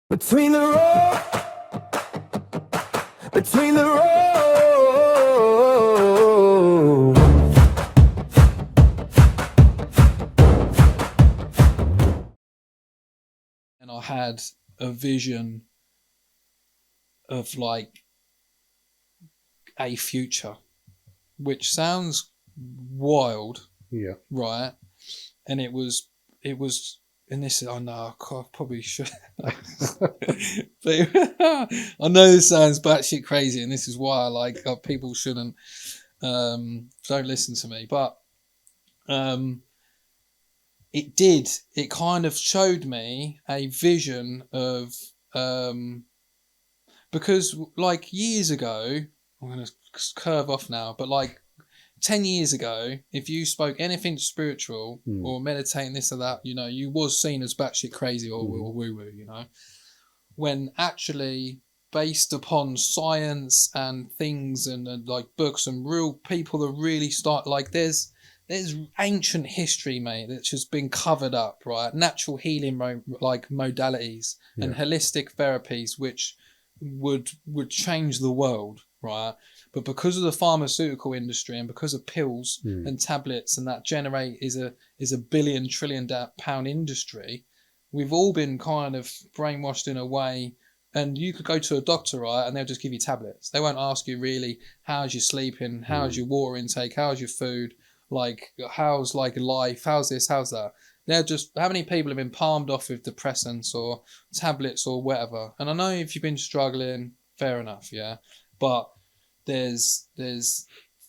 Between the road. And I had a vision of like a future, which sounds wild, Yeah. right? And it was, and this is, I know, I probably should, but I know this sounds batshit crazy, and this is why I like people shouldn't, don't listen to me, but it kind of showed me a vision of, because like years ago, I'm going to curve off now, but like 10 years ago, if you spoke anything spiritual or meditating this or that, you know, you was seen as batshit crazy or woo-woo, you know, when actually based upon science and things and like books and real people that really start, like there's ancient history, mate, that's just been covered up, right? Natural healing like modalities and holistic therapies which would change the world, right? But because of the pharmaceutical industry and because of pills and tablets and that generate is a billion-trillion-pound industry, we've all been kind of brainwashed in a way. And you could go to a doctor, right, and they'll just give you tablets. They won't ask you really how's your sleeping, how's your water intake, how's your food, like how's like life, how's this, how's that. They're just, how many people have been palmed off with depressants or tablets or whatever. And I know if you've been struggling, fair enough, yeah, but there's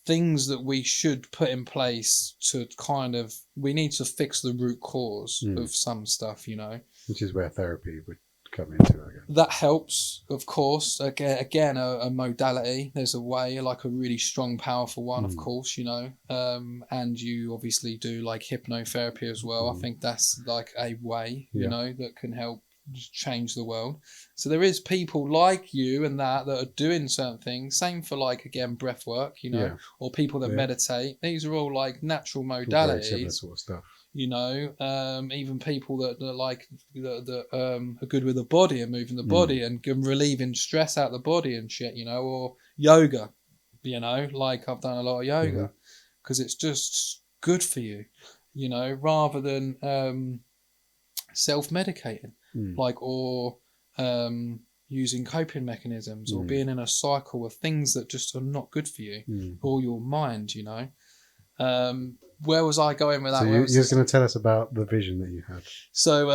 things that we should put in place to kind of, we need to fix the root cause of some stuff, you know, which is where therapy would come into, I guess. that helps, of course. Again, a modality. There's a way, like a really strong, powerful one, of course, you know. And you obviously do like hypnotherapy as well. I think that's like a way, you know, that can help change the world. So there is people like you and that are doing certain things. Same for like, again, breath work, you know, or people that meditate. These are all like natural modalities. Similar sort of stuff. You know, even people that like that are good with the body and moving the body and relieving stress out the body and shit, you know, or yoga, you know, like I've done a lot of yoga because it's just good for you, you know, rather than self-medicating, like, or using coping mechanisms or being in a cycle of things that just are not good for you or your mind, you know. Where was I going with that? So you're just going to tell us about the vision that you had. So,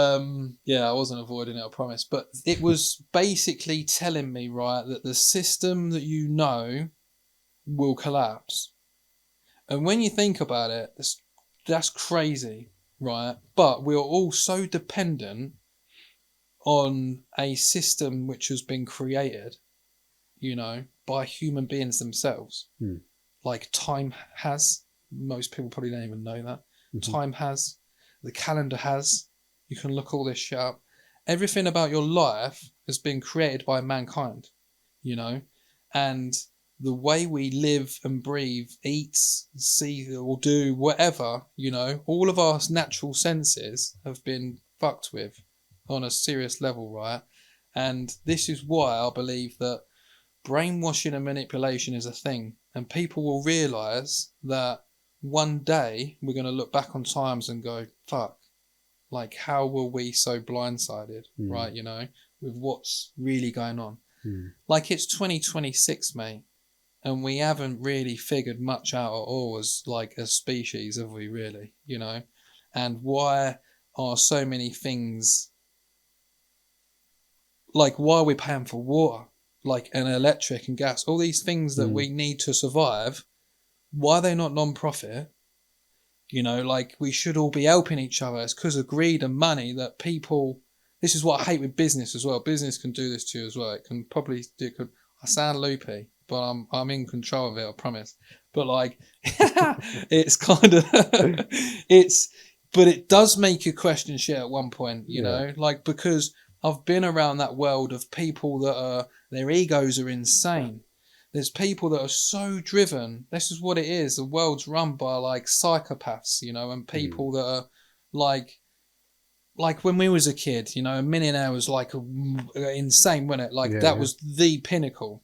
yeah, I wasn't avoiding it, I promise. But it was basically telling me, right, that the system that you know will collapse. And when you think about it, that's crazy, right? But we're all so dependent on a system which has been created, you know, by human beings themselves. Like time has. Most people probably don't even know that. Time has, the calendar has. You can look all this shit up. Everything about your life has been created by mankind, you know, and the way we live and breathe, eat, see, or do whatever, you know, all of our natural senses have been fucked with on a serious level, right? And this is why I believe that brainwashing and manipulation is a thing, and people will realise that one day we're going to look back on times and go, fuck, like how were we so blindsided, right, you know, with what's really going on. Like it's 2026, mate, and we haven't really figured much out at all as like a species, have we really, you know? And why are so many things, like why are we paying for water, like, and electric and gas, all these things that we need to survive, why are they not non-profit? You know, like we should all be helping each other. It's because of greed and money that people, this is what I hate with business as well. Business can do this to you as well. It can probably, I sound loopy, but I'm in control of it, I promise. But like, it's kind of, but it does make you question shit at one point, you know, like, because I've been around that world of people that are, their egos are insane. There's people that are so driven. This is what it is. The world's run by like psychopaths, you know, and people that are like like when we was a kid, you know, a millionaire was like insane, wasn't it? Like Yeah, that yeah. was the pinnacle.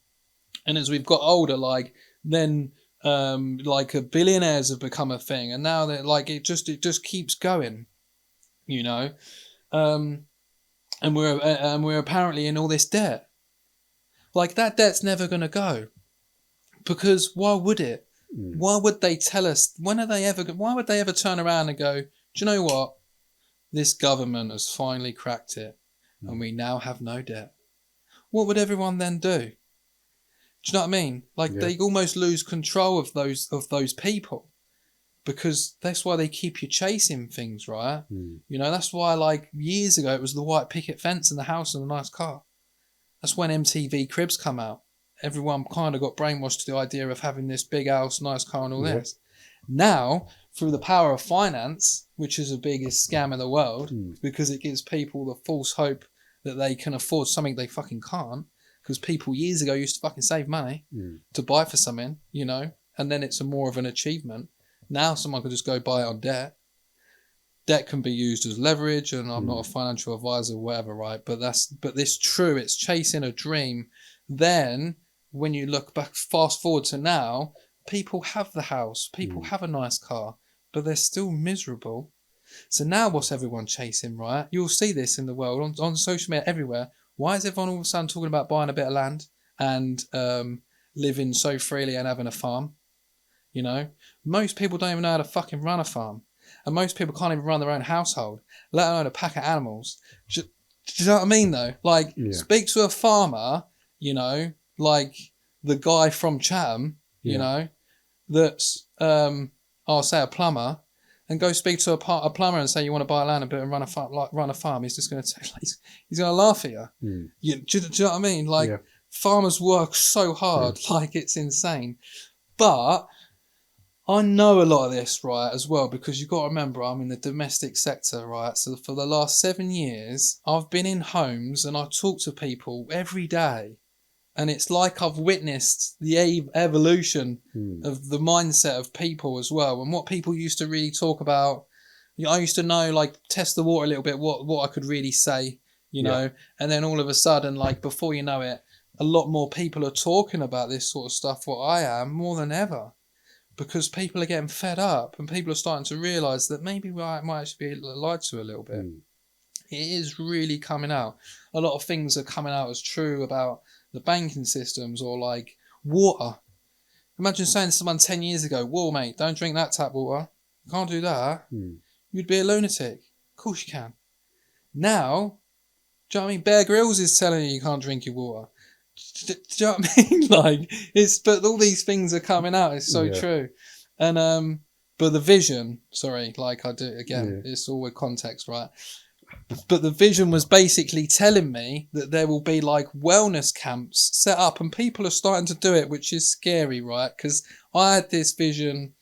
And as we've got older, like then like a billionaires have become a thing, and now they're like it just keeps going, you know. Um, and we're apparently in all this debt. Like that debt's never gonna go, because why would it? Mm. Why would they tell us? When are they ever? Why would they ever turn around and go, do you know what? This government has finally cracked it, and we now have no debt. What would everyone then do? Do you know what I mean? Like Yeah. they almost lose control of those people, because that's why they keep you chasing things, right? Mm. You know, that's why like years ago it was the white picket fence and the house and a nice car. That's when MTV Cribs come out. Everyone kind of got brainwashed to the idea of having this big house, nice car, and all Yeah. this. Now, through the power of finance, which is the biggest scam in the world, because it gives people the false hope that they can afford something they fucking can't, because people years ago used to fucking save money to buy for something, you know, and then it's a more of an achievement. Now someone can just go buy it on debt. Debt can be used as leverage, and I'm not a financial advisor or whatever, right? But it's true. It's chasing a dream. Then when you look back, fast forward to now, people have the house, people have a nice car, but they're still miserable. So now what's everyone chasing, right? You'll see this in the world, on social media, everywhere. Why is everyone all of a sudden talking about buying a bit of land and living so freely and having a farm? You know, most people don't even know how to fucking run a farm. And most people can't even run their own household, let alone a pack of animals. Do you know what I mean, though? Like, speak to a farmer, you know, like the guy from Chatham, you know, that's, I'll say a plumber, and go speak to a plumber and say you want to buy land and run a farm. He's just going to say, he's going to laugh at you. Do you know what I mean? Like, farmers work so hard, like it's insane. But I know a lot of this, right, as well, because you've got to remember I'm in the domestic sector, right? So for the last 7 years, I've been in homes and I talk to people every day. And it's like I've witnessed the evolution of the mindset of people as well. And what people used to really talk about, you know, I used to know, like, test the water a little bit, what I could really say, you know. And then all of a sudden, like, before you know it, a lot more people are talking about this sort of stuff, what I am, more than ever. Because people are getting fed up and people are starting to realise that maybe I might actually be lied to a little bit. It is really coming out. A lot of things are coming out as true about the banking systems, or like water. Imagine saying to someone 10 years ago, whoa, mate, don't drink that tap water. You can't do that. You'd be a lunatic. Of course you can. Now, do you know what I mean? Bear Grylls is telling you can't drink your water. Do you know what I mean? Like, but all these things are coming out. It's so true. And but the vision, sorry, like I do again, it's all with context, right? But the vision was basically telling me that there will be like wellness camps set up, and people are starting to do it, which is scary, right? Because I had this vision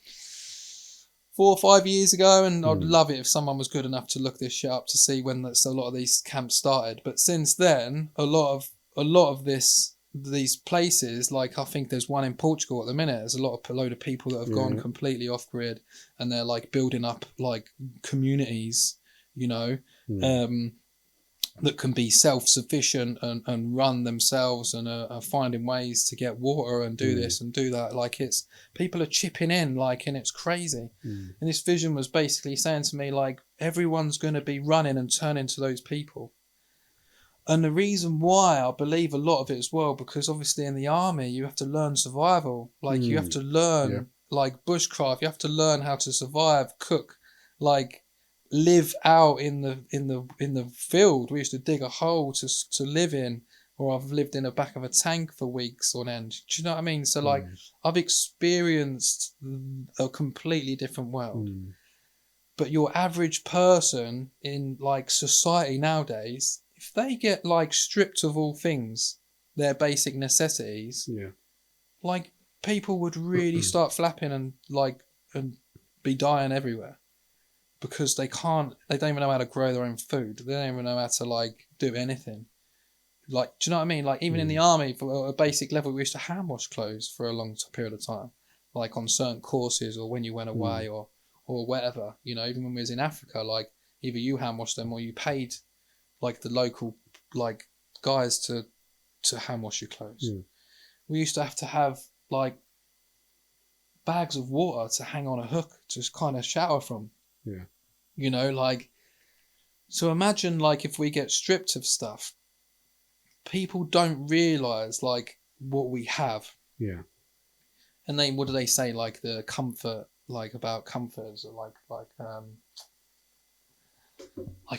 4 or 5 years ago, and I'd love it if someone was good enough to look this shit up to see when a lot of these camps started. But since then, a lot of these places, like I think there's one in Portugal at the minute. There's a load of people that have gone completely off grid, and they're like building up like communities, you know, that can be self-sufficient and run themselves, and are finding ways to get water and do this and do that. Like, it's people are chipping in, like, and it's crazy. And this vision was basically saying to me, like, everyone's going to be running and turning to those people. And the reason why I believe a lot of it as well, because obviously in the army you have to learn survival. Like, you have to learn like bushcraft. You have to learn how to survive, cook, like live out in the field. We used to dig a hole to live in, or I've lived in the back of a tank for weeks on end. Do you know what I mean? So like, I've experienced a completely different world. But your average person in like society nowadays, if they get like stripped of all things, their basic necessities, like people would really start flapping and be dying everywhere, because they don't even know how to grow their own food. They don't even know how to like do anything. Like, do you know what I mean? Like, even in the army, for a basic level, we used to hand wash clothes for a long period of time, like on certain courses, or when you went away, or whatever, you know. Even when we was in Africa, like, either you hand wash them or you paid like the local like guys to hand wash your clothes. Mm. We used to have like bags of water to hang on a hook to kind of shower from. Yeah. You know, like, so imagine like if we get stripped of stuff, people don't realise like what we have. Yeah. And then what do they say? Like the comfort, like about comforts, or like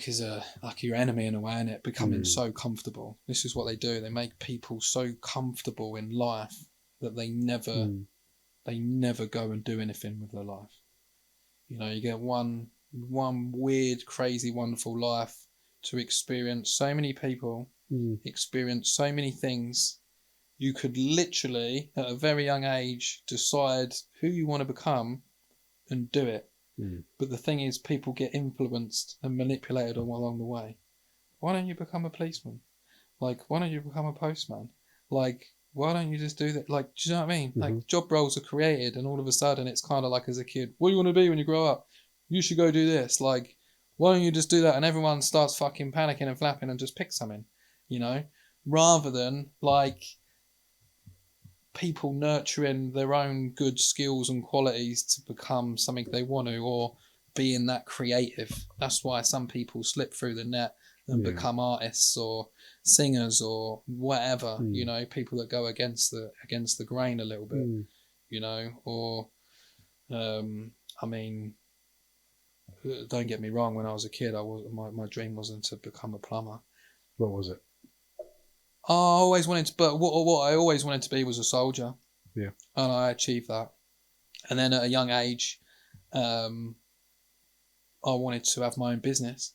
is a like your enemy in a way, and it becoming so comfortable. This is what they do. They make people so comfortable in life that they never go and do anything with their life. You know, you get one weird, crazy, wonderful life to experience so many people, experience so many things. You could literally, at a very young age, decide who you want to become and do it. But the thing is, people get influenced and manipulated along the way. Why don't you become a policeman? Like, why don't you become a postman? Like, why don't you just do that? Like, do you know what I mean? Like, job roles are created, and all of a sudden it's kind of like as a kid, what do you want to be when you grow up? You should go do this. Like, why don't you just do that? And everyone starts fucking panicking and flapping and just pick something, you know? Rather than, like, people nurturing their own good skills and qualities to become something they want to, or being that creative. That's why some people slip through the net and become artists or singers or whatever, you know, people that go against the grain a little bit, you know, or I mean, don't get me wrong, when I was a kid, my dream wasn't to become a plumber. What was it? I always wanted to, but what I always wanted to be was a soldier. Yeah. And I achieved that. And then at a young age, I wanted to have my own business.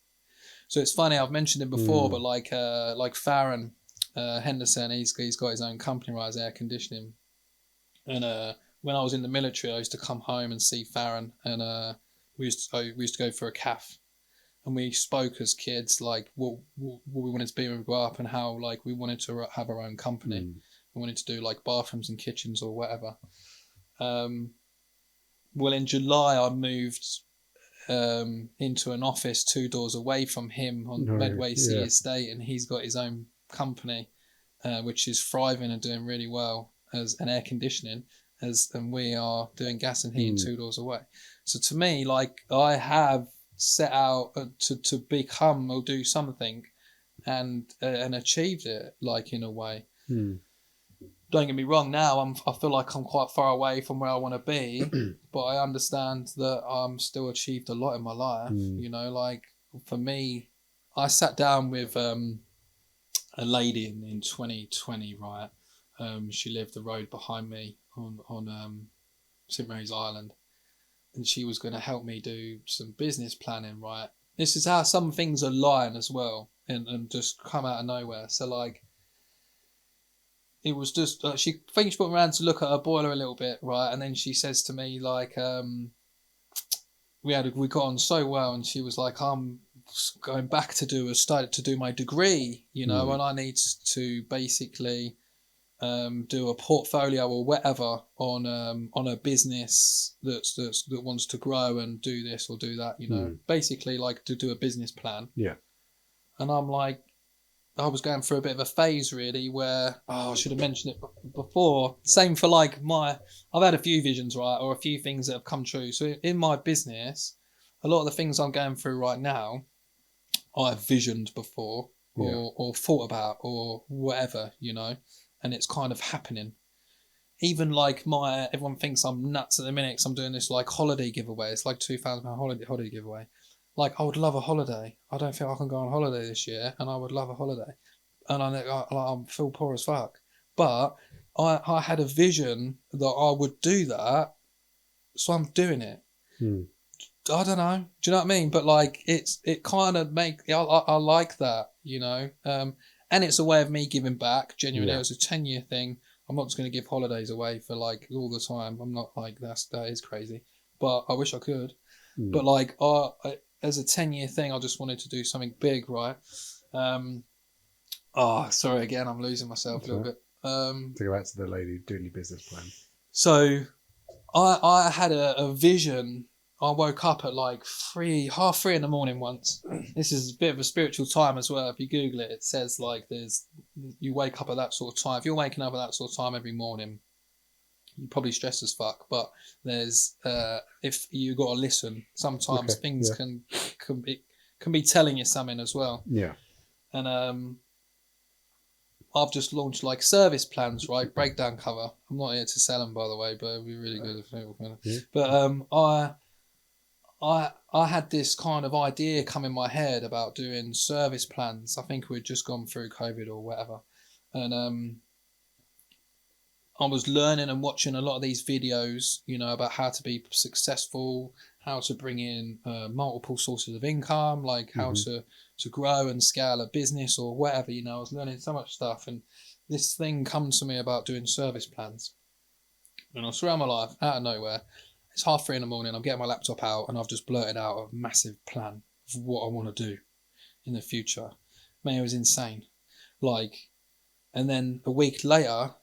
So it's funny, I've mentioned him before, but like Farron Henderson, he's got his own company, right, as air conditioning. And when I was in the military, I used to come home and see Farron, and we used to go for a cafe. And we spoke as kids, like what we wanted to be when we grew up, and how like we wanted to have our own company. We wanted to do like bathrooms and kitchens or whatever. Well, in July, I moved into an office 2 doors away from him on Medway Sea Estate, and he's got his own company, which is thriving and doing really well as an air conditioning, and we are doing gas and heating 2 doors away. So to me, like, I have set out to become or do something, and achieved it, like, in a way. Don't get me wrong, now I feel like I'm quite far away from where I want to be, but I understand that I'm still achieved a lot in my life. You know, like, for me, I sat down with a lady in 2020, right? She lived the road behind me on St Mary's Island, and she was going to help me do some business planning, right? This is how some things align as well, and just come out of nowhere. So, like, it was just, she put me around to look at her boiler a little bit, right? And then she says to me, like, we got on so well, and she was like, I'm going back to do my degree, you know, and I need to basically do a portfolio or whatever on a business that wants to grow and do this or do that, you know, basically like to do a business plan. Yeah. And I'm like, I was going through a bit of a phase really where, I should have mentioned it before. Same for like I've had a few visions, right, or a few things that have come true. So in my business, a lot of the things I'm going through right now, I've visioned before or thought about or whatever, you know, and it's kind of happening. Even like everyone thinks I'm nuts at the minute because I'm doing this like holiday giveaway. It's like £2,000 holiday giveaway. Like, I would love a holiday. I don't think I can go on holiday this year, and I would love a holiday. And I feel poor as fuck. But I had a vision that I would do that, so I'm doing it. I don't know. Do you know what I mean? But like, it kind of I like that, you know. And it's a way of me giving back. Genuinely, it was a 10-year thing. I'm not just going to give holidays away for like all the time. I'm not like that is crazy. But I wish I could. But like, as a 10-year thing, I just wanted to do something big, right? Sorry again, I'm losing myself a little bit. To go back to the lady doing your business plan. So I had a vision I woke up at like 3:30 in the morning once. This is a bit of a spiritual time as well. If you Google it, it says like you wake up at that sort of time. If you're waking up at that sort of time every morning, you're probably stressed as fuck. But there's if you got to listen, sometimes Okay, things yeah. can be telling you something as well. Yeah. And I've just launched like service plans, right? Breakdown cover. I'm not here to sell them, by the way, but it'd be really good if people can. Yeah. But I had this kind of idea come in my head about doing service plans. I think we'd just gone through COVID or whatever, and I was learning and watching a lot of these videos, you know, about how to be successful, how to bring in multiple sources of income, like how to grow and scale a business or whatever. You know, I was learning so much stuff, and this thing comes to me about doing service plans. And I was throughout my life, out of nowhere, it's 3:30 in the morning, I'm getting my laptop out, and I've just blurted out a massive plan of what I want to do in the future. Man, it was insane. Like, and then a week later,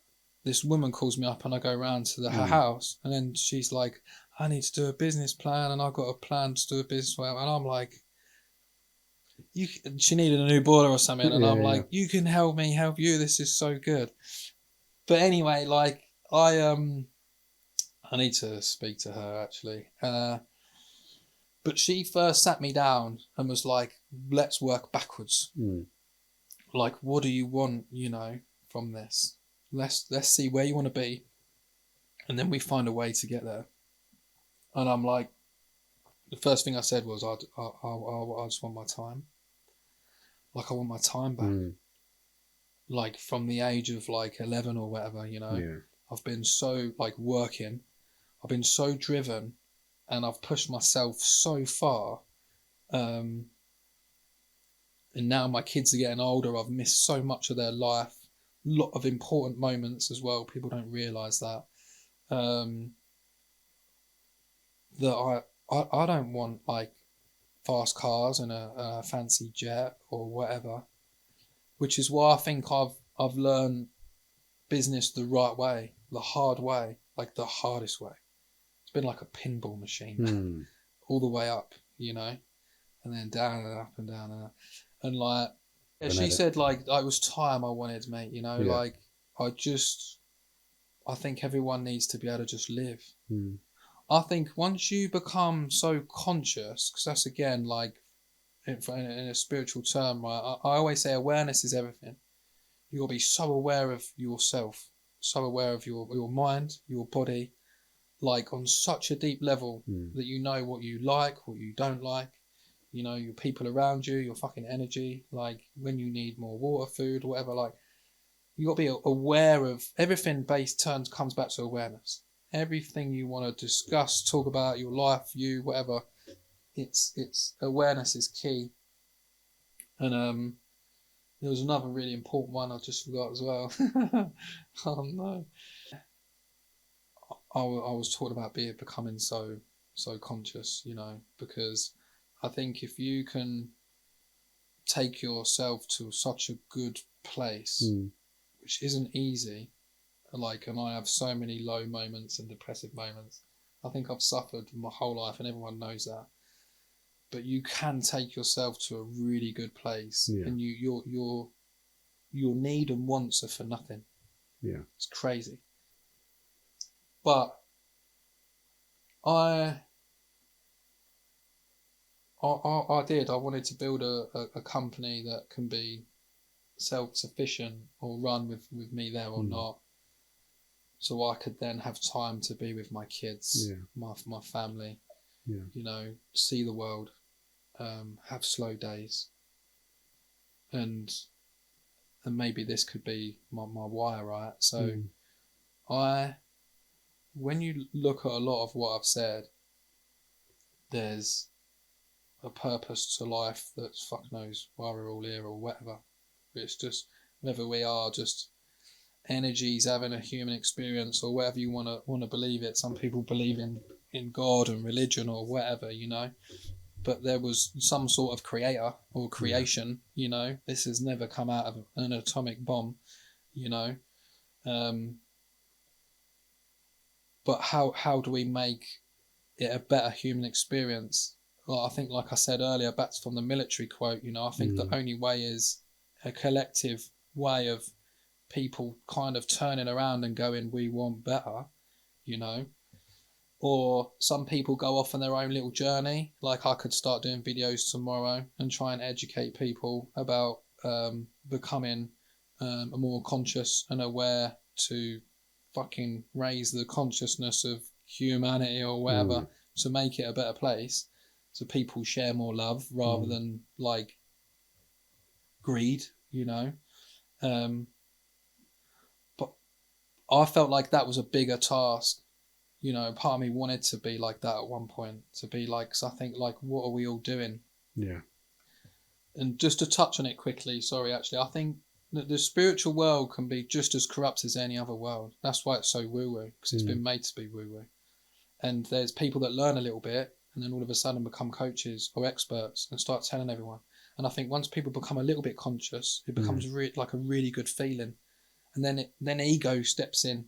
this woman calls me up and I go round to her house, and then she's like, I need to do a business plan, and I've got a plan to do a business plan. And I'm like, she needed a new boiler or something, and I'm like, you can help me help you. This is so good. But anyway, like I need to speak to her actually. But she first sat me down and was like, let's work backwards. Like, what do you want, you know, from this? Let's see where you want to be, and then we find a way to get there. And I'm like, the first thing I said was, I just want my time. Like, I want my time back. Like, from the age of like 11 or whatever, you know. Yeah. I've been so like working. I've been so driven, and I've pushed myself so far. And now my kids are getting older. I've missed so much of their life. A lot of important moments as well. People don't realise that. That I don't want like fast cars and a fancy jet or whatever. Which is why I think I've learned business the right way, the hard way, like the hardest way. It's been like a pinball machine, all the way up, you know, and then down and up and down and up. And like, yeah, she said like it was time I wanted, mate, you know, like I think everyone needs to be able to just live. I think once you become so conscious, because that's again like in a spiritual term, right? I always say awareness is everything. You got to be so aware of yourself, so aware of your mind, your body, like on such a deep level that you know what you like, what you don't like, you know, your people around you, your fucking energy, like when you need more water, food, whatever, like you got to be aware of everything. Comes back to awareness. Everything you want to discuss, talk about, your life, you, whatever, it's awareness is key. And there was another really important one I just forgot as well. Oh no. I was talking about becoming so conscious, you know, because I think if you can take yourself to such a good place, which isn't easy, like, and I have so many low moments and depressive moments. I think I've suffered my whole life, and everyone knows that. But you can take yourself to a really good place, and your need and wants are for nothing. Yeah, it's crazy. But I wanted to build a company that can be self-sufficient or run with me there or not, so I could then have time to be with my kids, my family, you know, see the world, have slow days, and maybe this could be my why, right? So when you look at a lot of what I've said, there's a purpose to life that fuck knows why we're all here or whatever. It's just whether we are just energies having a human experience or whatever you want to believe it. Some people believe in God and religion or whatever, you know. But there was some sort of creator or creation, you know. This has never come out of an atomic bomb, you know. But how do we make it a better human experience. Well, I think, like I said earlier, back from the military quote, I think the only way is a collective way of people kind of turning around and going, we want better, or some people go off on their own little journey. Like I could start doing videos tomorrow and try and educate people about becoming more conscious and aware to fucking raise the consciousness of humanity or whatever to make it a better place, so people share more love rather than like greed, but I felt like that was a bigger task. Part of me wanted to be like that at one point, to be like, because I think, like, what are we all doing? Yeah. And just to touch on it quickly, sorry, actually, I think that the spiritual world can be just as corrupt as any other world. That's why it's so woo-woo, because it's been made to be woo-woo. And there's people that learn a little bit and then all of a sudden become coaches or experts and start telling everyone. And I think once people become a little bit conscious, it becomes like a really good feeling. And then ego steps in.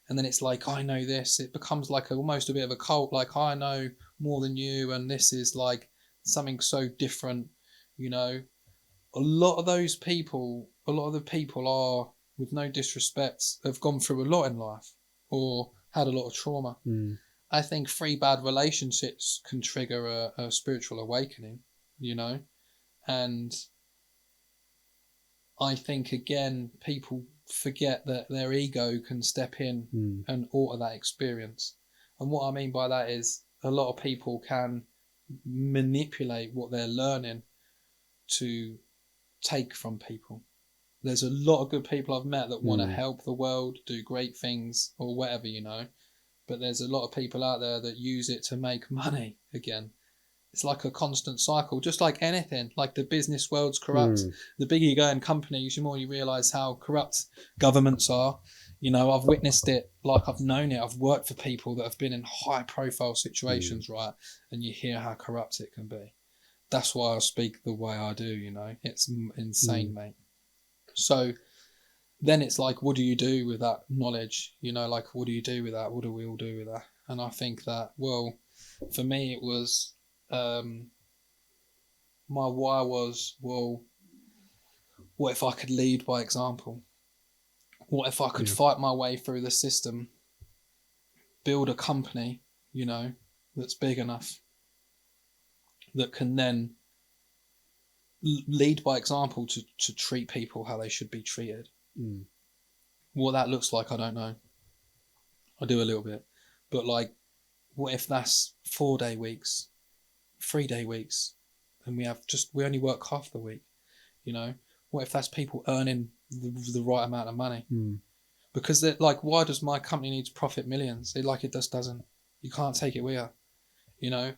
And then it's like, I know this. It becomes like almost a bit of a cult. Like, I know more than you, and this is like something so different. A lot of the people are, with no disrespect, have gone through a lot in life or had a lot of trauma. I think 3 bad relationships can trigger a spiritual awakening, and I think, again, people forget that their ego can step in and alter that experience. And what I mean by that is a lot of people can manipulate what they're learning to take from people. There's a lot of good people I've met that want to help the world, do great things or whatever, but there's a lot of people out there that use it to make money again. It's like a constant cycle, just like anything. Like the business world's corrupt. The bigger you go in companies, the more you realise how corrupt governments are. I've witnessed it, like I've known it. I've worked for people that have been in high profile situations, right? And you hear how corrupt it can be. That's why I speak the way I do, It's insane, mate. So then it's like, what do you do with that knowledge? Like, what do you do with that? What do we all do with that? And I think that, well, for me, it was... my why was, well, what if I could lead by example? What if I could fight my way through the system, build a company, that's big enough, that can then lead by example to treat people how they should be treated. What that looks like, I don't know. I do a little bit. But like, what if that's 4-day weeks, 3-day weeks, and we only work half the week? What if that's people earning the right amount of money? Because they're like, why does my company need to profit millions? It just doesn't. You can't take it with you,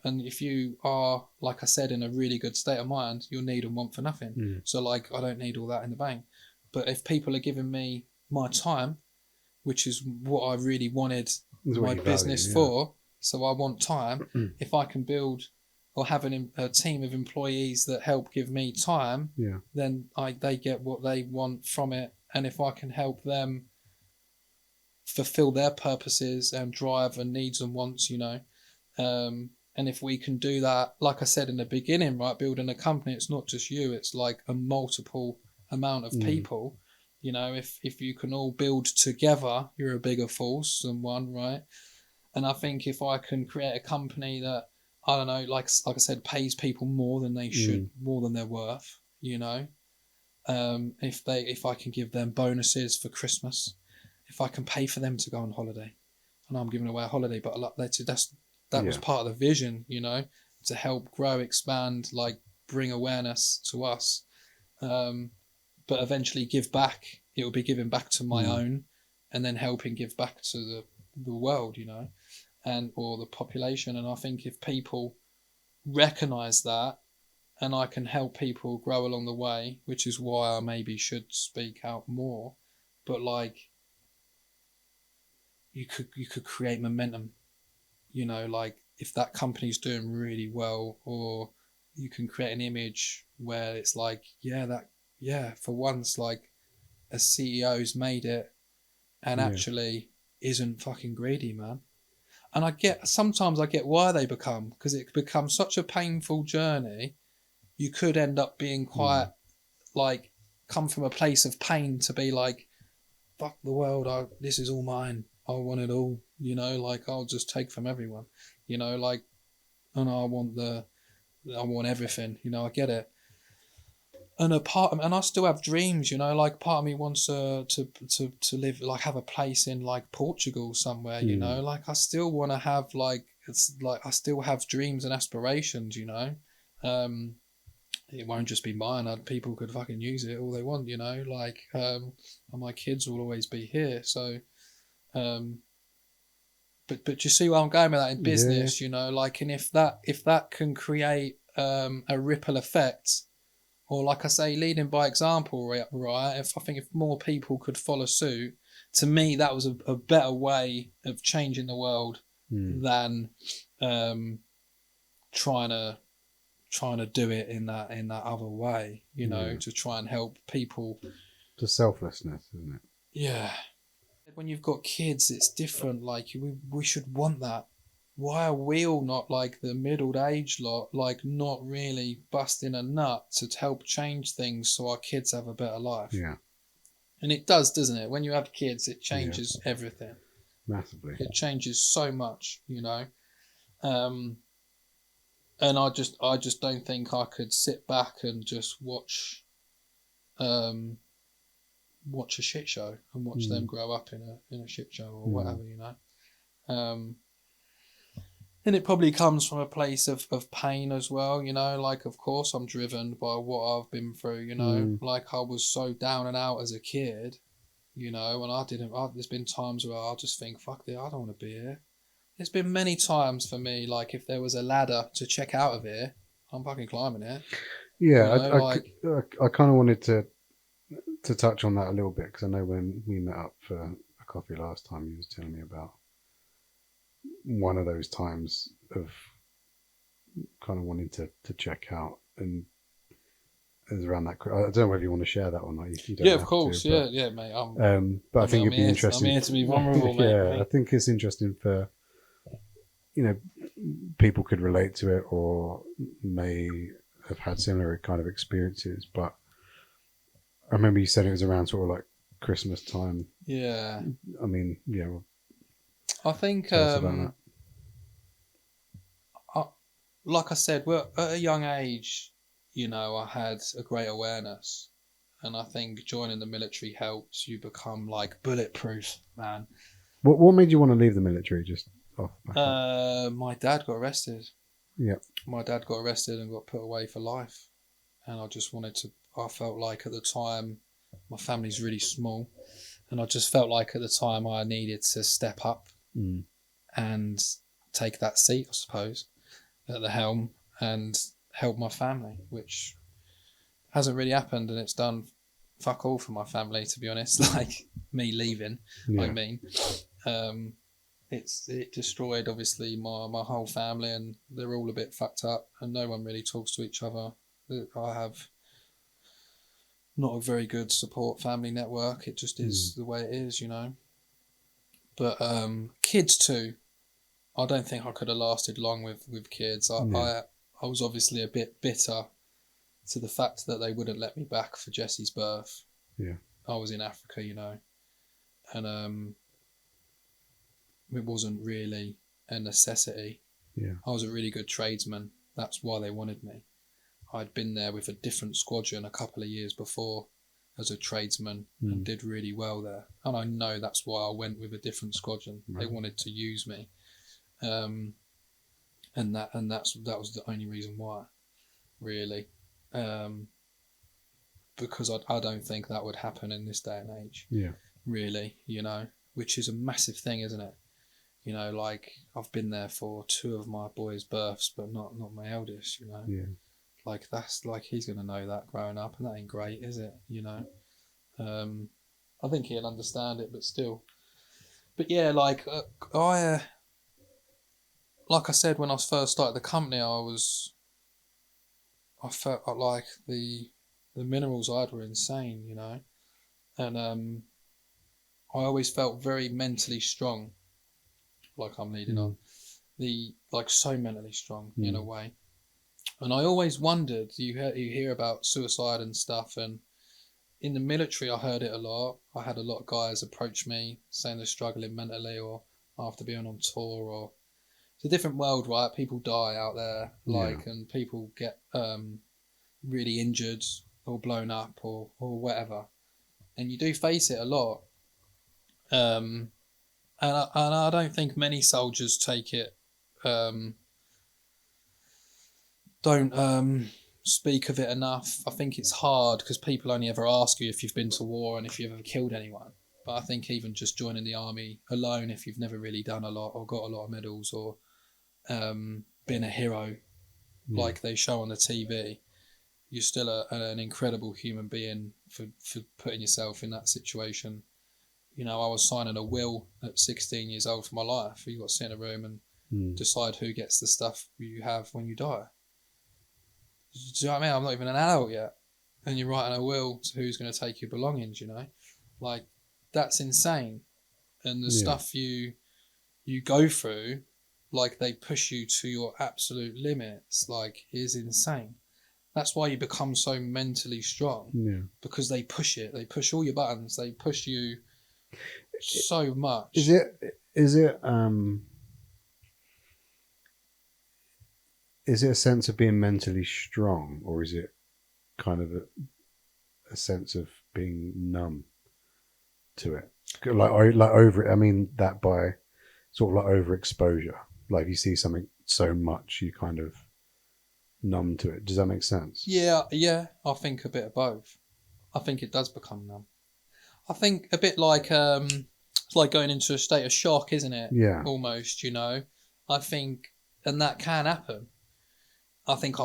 and if you are, like I said, in a really good state of mind, you'll need and want for nothing. So like, I don't need all that in the bank. But if people are giving me my time, which is what I really wanted my business for, so I want time. If I can build or have a team of employees that help give me time, then they get what they want from it. And if I can help them fulfill their purposes and drive and needs and wants, and if we can do that, like I said in the beginning, right, building a company, it's not just you, it's like a multiple amount of people. If you can all build together, you're a bigger force than one, right? And I think if I can create a company that, I don't know, like I said, pays people more than they should, more than they're worth, if I can give them bonuses for Christmas, if I can pay for them to go on holiday. I know I'm giving away a holiday, but that was part of the vision, to help grow, expand, like bring awareness to us, but eventually give back. It will be giving back to my own, and then helping give back to the world, and or the population. And I think if people recognize that, and I can help people grow along the way, which is why I maybe should speak out more, but like, you could create momentum, like if that company's doing really well, or you can create an image where it's like, for once, like a CEO's made it and actually isn't fucking greedy, man. sometimes I get why they become, because it becomes such a painful journey. You could end up being quite like come from a place of pain to be like, fuck the world, this is all mine. I want it all, like I'll just take from everyone, like, and I want everything, I get it. And and I still have dreams, like part of me wants to live, like have a place in like Portugal somewhere, like I still want to have like, it's like I still have dreams and aspirations, it won't just be mine. People could fucking use it all they want, like, and my kids will always be here. So, but you see where I'm going with that in business, like, and if that can create a ripple effect, or like I say, leading by example, right? If more people could follow suit, to me that was a better way of changing the world than trying to do it in that other way, to try and help people. The selflessness, isn't it? Yeah. When you've got kids, it's different. Like we should want that. Why are we all not like the middle-aged lot, like not really busting a nut to help change things so our kids have a better life? Yeah. And it does, doesn't it? When you have kids, it changes everything. Massively. It changes so much, and I just don't think I could sit back and just watch a shit show and watch them grow up in a shit show or whatever, and it probably comes from a place of pain as well, like of course I'm driven by what I've been through, like I was so down and out as a kid, and there's been times where I'll just think, fuck it, I don't want to be here. There's been many times for me, like if there was a ladder to check out of here, I'm fucking climbing it. Yeah, I kind of wanted to touch on that a little bit, because I know when we met up for a coffee last time, you was telling me about one of those times of kind of wanting to check out, and it was around that. I don't know whether you want to share that or not. You don't of course, but, yeah, mate. But I think it'd be interesting. I'm here to be vulnerable, mate. Yeah, I think it's interesting for, people could relate to it or may have had similar kind of experiences. But I remember you said it was around sort of like Christmas time. Yeah. I mean, yeah. I think, like I said, well, at a young age, I had a great awareness, and I think joining the military helps you become like bulletproof, man. What made you want to leave the military? Just off. My dad got arrested. Yeah. My dad got arrested and got put away for life, and I felt like at the time, my family's really small, and I just felt like at the time I needed to step up and take that seat, I suppose, at the helm and help my family, which hasn't really happened, and it's done fuck all for my family, to be honest. Like me leaving, I mean, it destroyed obviously my whole family, and they're all a bit fucked up, and no one really talks to each other. I have not a very good support family network. It just is the way it is, But kids too. I don't think I could have lasted long with kids. I was obviously a bit bitter to the fact that they wouldn't let me back for Jessie's birth. Yeah. I was in Africa, and it wasn't really a necessity. Yeah. I was a really good tradesman. That's why they wanted me. I'd been there with a different squadron a couple of years before as a tradesman and did really well there. And I know that's why I went with a different squadron. Right. They wanted to use me. And that was the only reason why, really. Because I don't think that would happen in this day and age. Yeah. Really, which is a massive thing, isn't it? Like I've been there for 2 of my boys' births, but not my eldest, Yeah. Like that's like he's gonna know that growing up, and that ain't great, is it? I think he'll understand it, but still. But yeah, like I said when I first started the company, I felt like the minerals I had were insane, and I always felt very mentally strong. like I'm leading on. Like so mentally strong in a way. And I always wondered, you hear about suicide and stuff, and in the military I heard it a lot. I had a lot of guys approach me saying they're struggling mentally, or after being on tour, or it's a different world, right? People die out there, and people get really injured or blown up or whatever, and you do face it a lot. And I don't think many soldiers take it. Don't speak of it enough. I think it's hard because people only ever ask you if you've been to war and if you've ever killed anyone. But I think even just joining the army alone, if you've never really done a lot or got a lot of medals or been a hero like they show on the TV, you're still an incredible human being for putting yourself in that situation. You know, I was signing a will at 16 years old for my life. You got to sit in a room and decide who gets the stuff you have when you die. Do you know what I mean? I'm not even an adult yet. And you're writing a will to who's going to take your belongings, you know? Like, that's insane. And the stuff you go through, like, they push you to your absolute limits, like, is insane. That's why you become so mentally strong. Yeah. Because they push it. They push all your buttons. They push you so much. Is it a sense of being mentally strong, or is it kind of a sense of being numb to it? Like over it. I mean that by sort of like overexposure. Like you see something so much, you kind of numb to it. Does that make sense? Yeah. I think a bit of both. I think it does become numb. I think a bit like it's like going into a state of shock, isn't it? Yeah. Almost, you know. I think, and that can happen. I think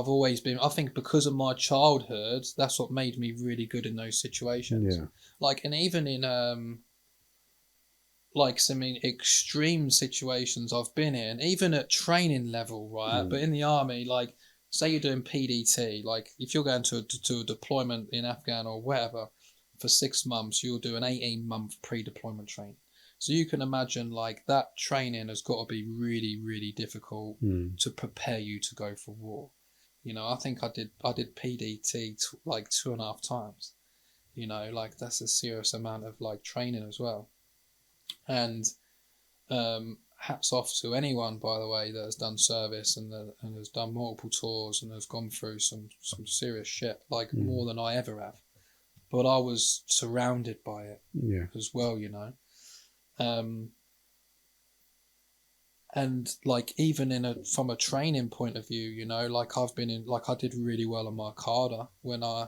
because of my childhood, that's what made me really good in those situations. Yeah. Like, and even in like some extreme situations I've been in, even at training level, right? But in the army, like, say you're doing PDT, like if you're going to a deployment in Afghan or whatever for 6 months, you'll do an 18-month pre-deployment training. So you can imagine, like, that training has got to be really, really difficult to prepare you to go for war. You know, I think I did PDT like 2.5 times. You know, like, that's a serious amount of like training as well. And hats off to anyone, by the way, that has done service and has done multiple tours and has gone through some serious shit, like more than I ever have. But I was surrounded by it as well, you know. And like, even from a training point of view, you know, like I did really well on my Carter when I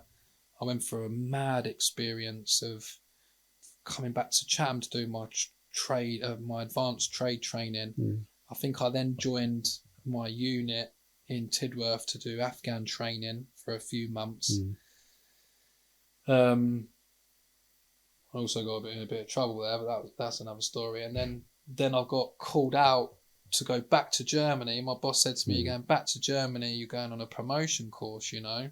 went through a mad experience of coming back to Chatham to do my my advanced trade training. I think I then joined my unit in Tidworth to do Afghan training for a few months. I also got in a bit of trouble there, but that's another story. And then I got called out to go back to Germany. My boss said to me, "You're going back to Germany, you're going on a promotion course, you know."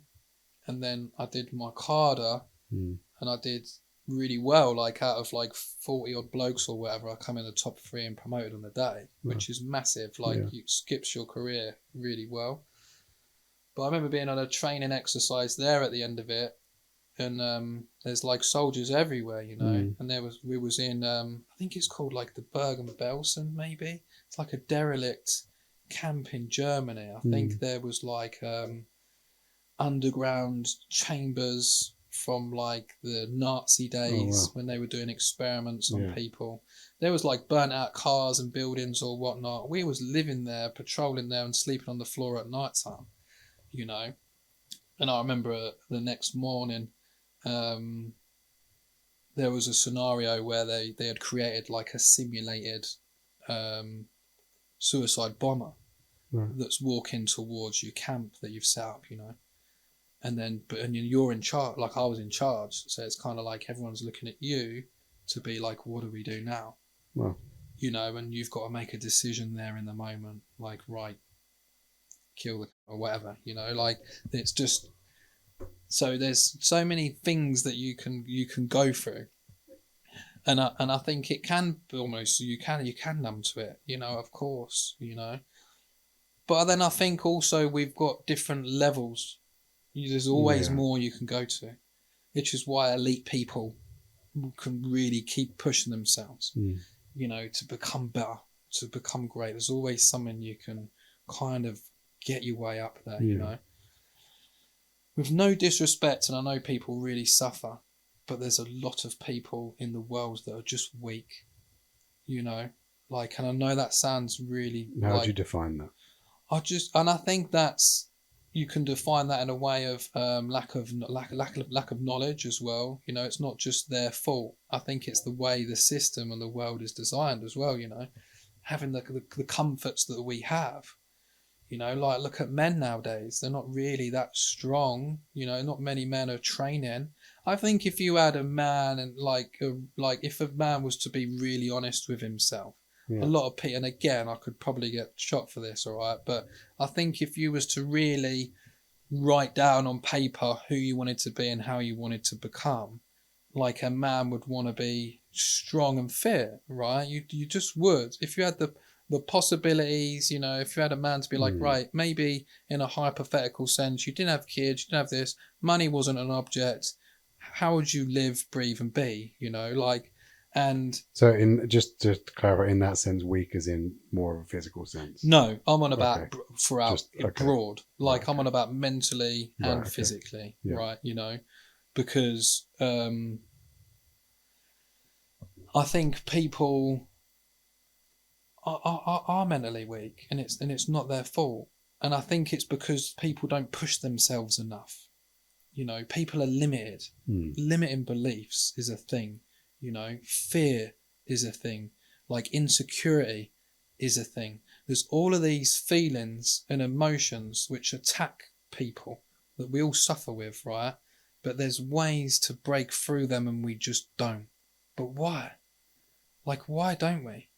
And then I did my Carter, and I did really well. Like, out of like 40 odd blokes or whatever, I come in the top 3 and promoted on the day, which is massive. Like, it skips your career really well. But I remember being on a training exercise there at the end of it, and there's like soldiers everywhere, you know. And we was in I think it's called like the Bergen-Belsen, maybe. It's like a derelict camp in Germany. I think there was like underground chambers from like the Nazi days when they were doing experiments on people. There was like burnt out cars and buildings or whatnot. We was living there, patrolling there and sleeping on the floor at night time, you know. And I remember the next morning, there was a scenario where they had created like a simulated suicide bomber that's walking towards your camp that you've set up, you know. And you're in charge, like I was in charge. So it's kind of like everyone's looking at you to be like, what do we do now? Wow. You know, and you've got to make a decision there in the moment, like, right, kill or whatever, you know, like, it's just, so there's so many things that you can go through. I think it can almost, you can numb to it, of course, But then I think also we've got different levels. There's always Yeah. more you can go to, which is why elite people can really keep pushing themselves, to become better, to become great. There's always something you can kind of get your way up there, With no disrespect, and I know people really suffer, but there's a lot of people in the world that are just weak, and I know that sounds really... How do you define that? I think that's... You can define that in a way of lack of knowledge as well. It's not just their fault. I think it's the way the system and the world is designed as well. Having the comforts that we have. Like look at men nowadays. They're not really that strong. Not many men are training. I think if you had a man and if a man was to be really honest with himself, a lot of people, and again, I could probably get shot for this, all right, but I think if you was to really write down on paper who you wanted to be and how you wanted to become, like a man would want to be strong and fit, right? You just would. If you had the possibilities, if you had a man to be like, right, maybe in a hypothetical sense, you didn't have kids, you didn't have this, money wasn't an object, how would you live, breathe and be, And so, just to clarify, in that sense, weak as in more of a physical sense. No, I'm on about throughout broad. Right, I'm on about mentally and physically, right? Because I think people are mentally weak, and it's not their fault. And I think it's because people don't push themselves enough. People are limited. Limiting beliefs is a thing. Fear is a thing, like insecurity is a thing. There's all of these feelings and emotions which attack people that we all suffer with, right? But there's ways to break through them and we just don't. But why? Why don't we?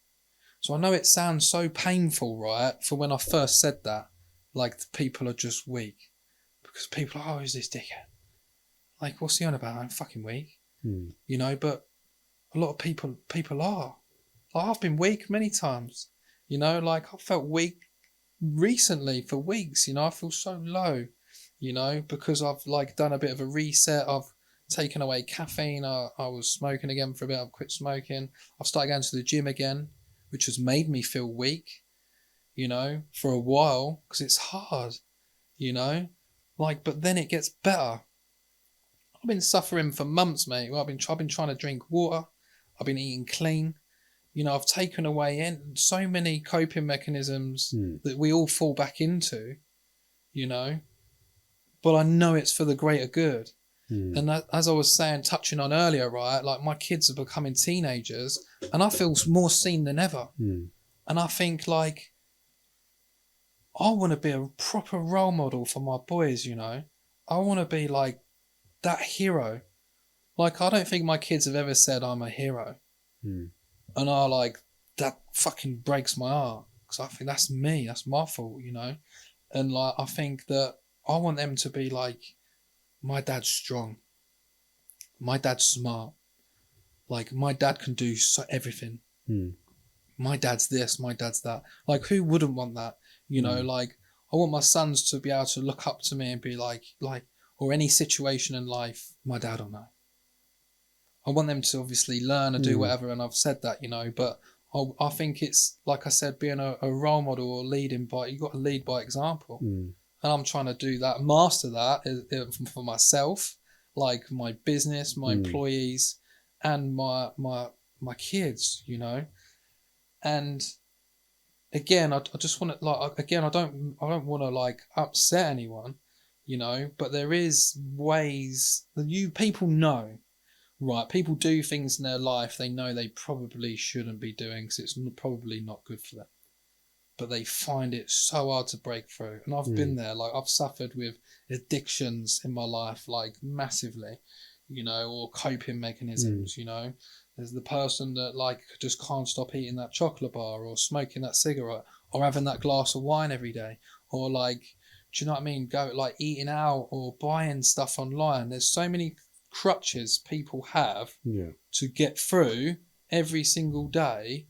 So I know it sounds so painful, right? For when I first said that, people are just weak. Because people are, who's this dickhead? What's he on about? I'm fucking weak. But a lot of people are. I've been weak many times. I felt weak recently for weeks. I feel so low, because I've done a bit of a reset. I've taken away caffeine. I was smoking again for a bit. I've quit smoking. I've started going to the gym again, which has made me feel weak, for a while, because it's hard, but then it gets better. I've been suffering for months, mate. I've been trying to drink water. I've been eating clean. I've taken away so many coping mechanisms that we all fall back into, but I know it's for the greater good. And that, as I was saying, touching on earlier, right, my kids are becoming teenagers and I feel more seen than ever. And I think I want to be a proper role model for my boys, I want to be that hero. I don't think my kids have ever said I'm a hero. And that fucking breaks my heart. Because I think that's me. That's my fault, And I think that I want them to be my dad's strong. My dad's smart. My dad can do everything. My dad's this, my dad's that. Who wouldn't want that? I want my sons to be able to look up to me and be or any situation in life, my dad will know. I want them to obviously learn and do whatever, and I've said that, but I think it's, like I said, being a role model or leading by, you've got to lead by example. And I'm trying to do that, master that for myself, my business, my employees, and my kids, And again, I just want to, I don't want to upset anyone, but there is ways that people know. Right, people do things in their life they know they probably shouldn't be doing because it's probably not good for them. But they find it so hard to break through. And I've been there. I've suffered with addictions in my life, massively, or coping mechanisms, There's the person that just can't stop eating that chocolate bar or smoking that cigarette or having that glass of wine every day or do you know what I mean? Go eating out or buying stuff online. There's so many crutches people have Yeah. to get through every single day,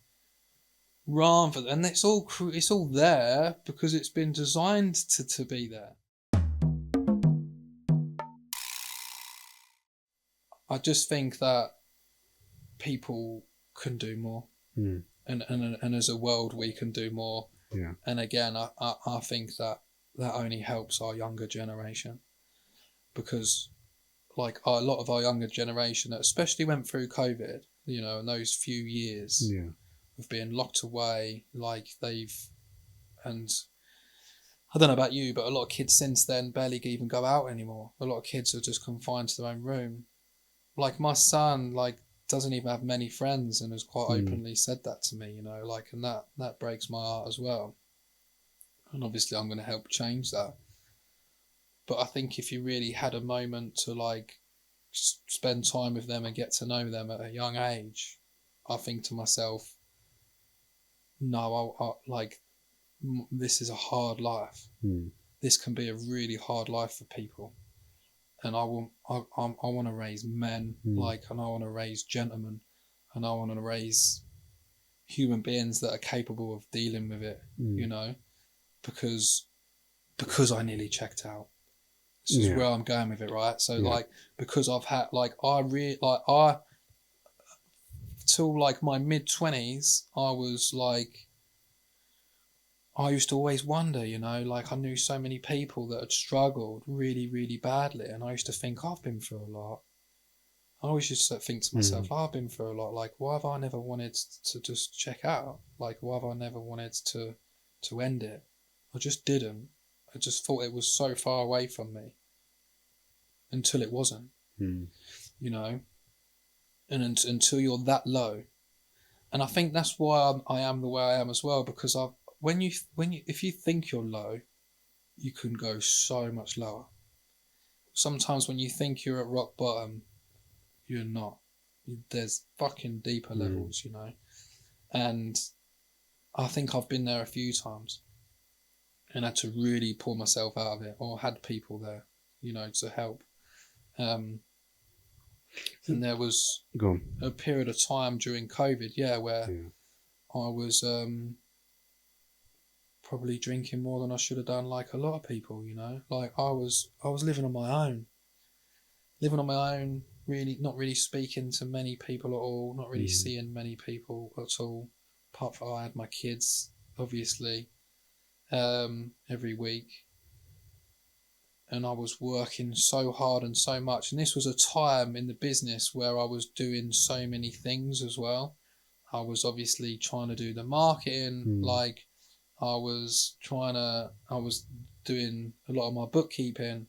rather than it's all there because it's been designed to be there. I just think that people can do more, and as a world we can do more. Yeah. And again, I think that only helps our younger generation, because like a lot of our younger generation that especially went through COVID, you know, in those few years of being locked away, like and I don't know about you, but a lot of kids since then barely even go out anymore. A lot of kids are just confined to their own room. Like my son, like, doesn't even have many friends and has quite openly said that to me, you know, like, and that breaks my heart as well. And obviously I'm going to help change that. But I think if you really had a moment to like spend time with them and get to know them at a young age, I think to myself, no, I like, this is a hard life. This can be a really hard life for people. And I want to raise men, like, and I want to raise gentlemen, and I want to raise human beings that are capable of dealing with it, you know, because I nearly checked out. This is where I'm going with it, right? So like, because I've had like, till like my mid-20s, I was like, I used to always wonder, you know, like I knew so many people that had struggled really, really badly, and I used to think, I've been through a lot. I always used to think to myself, I've been through a lot. Like, why have I never wanted to just check out? Like, why have I never wanted to end it? I just didn't. I just thought it was so far away from me until it wasn't, you know, and until you're that low. And I think that's why I am the way I am as well, because if you think you're low, you can go so much lower. Sometimes when you think you're at rock bottom, you're not. There's fucking deeper levels, you know. And I think I've been there a few times and had to really pull myself out of it, or had people there, you know, to help. And there was a period of time during COVID, where I was probably drinking more than I should have done, like a lot of people, you know. Like I was living on my own, really not really speaking to many people at all, not really seeing many people at all, apart from I had my kids, obviously, every week. And I was working so hard and so much. And this was a time in the business where I was doing so many things as well. I was obviously trying to do the marketing, like I was doing a lot of my bookkeeping.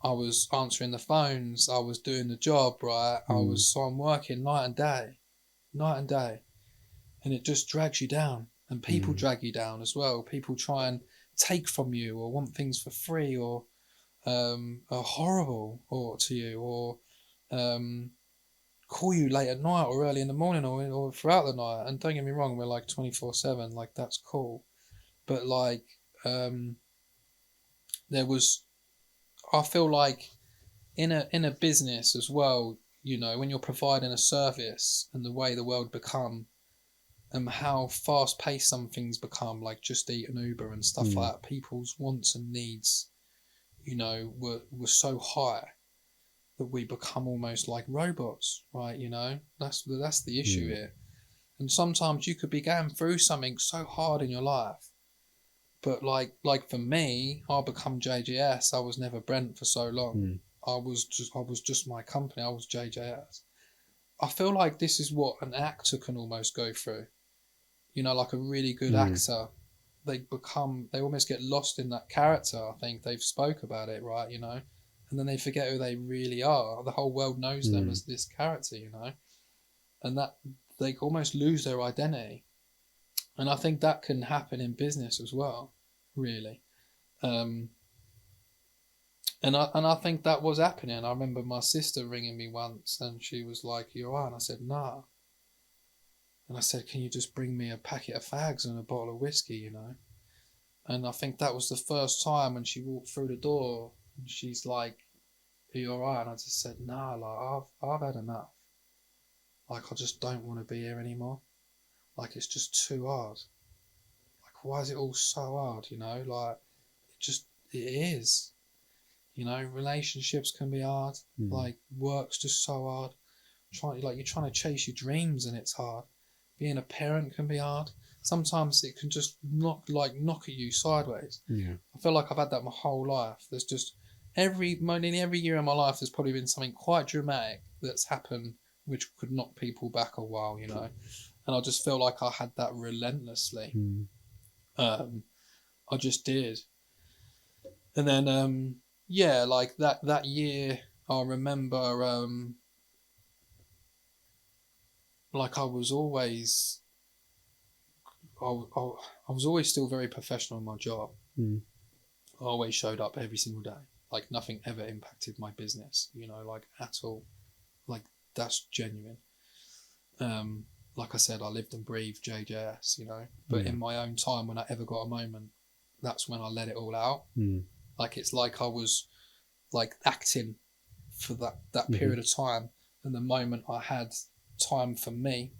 I was answering the phones. I was doing the job, right? So I'm working night and day. And it just drags you down. And people drag you down as well. People try and take from you, or want things for free, or are horrible to you, or call you late at night or early in the morning, or throughout the night. And don't get me wrong, we're like 24/7, like that's cool. But like, I feel like in a business as well, you know, when you're providing a service and the way the world become, and how fast paced some things become, like Just Eat and Uber and stuff like that, people's wants and needs, you know, were so high that we become almost like robots, right? You know, that's the issue here. And sometimes you could be going through something so hard in your life, but like for me, I become JJS. I was never Brent for so long. I was just my company. I was JJS. I feel like this is what an actor can almost go through. You know, like a really good actor, they almost get lost in that character. I think they've spoke about it, right? You know, and then they forget who they really are. The whole world knows them as this character, you know, and that they almost lose their identity. And I think that can happen in business as well, really. And I think that was happening. I remember my sister ringing me once, and she was like, "You all right?" And I said, "Nah." And I said, "Can you just bring me a packet of fags and a bottle of whiskey, you know?" And I think that was the first time when she walked through the door, and she's like, are you alright? And I just said, nah, like, I've had enough. Like, I just don't want to be here anymore. Like, it's just too hard. Like, why is it all so hard, you know? Like, it is. You know, relationships can be hard. Like, work's just so hard. You're trying to chase your dreams and it's hard. Being a parent can be hard. Sometimes it can just knock at you sideways. Yeah. I feel like I've had that my whole life. There's just nearly every year of my life, there's probably been something quite dramatic that's happened which could knock people back a while, you know. And I just feel like I had that relentlessly. I just did. And then, like that year, I remember, like I was always still very professional in my job. I always showed up every single day. Like nothing ever impacted my business, you know, like at all. Like that's genuine. Like I said, I lived and breathed JJS, you know. But in my own time, when I ever got a moment, that's when I let it all out. Like it's like I was like acting for that period of time, and the moment I had time for me,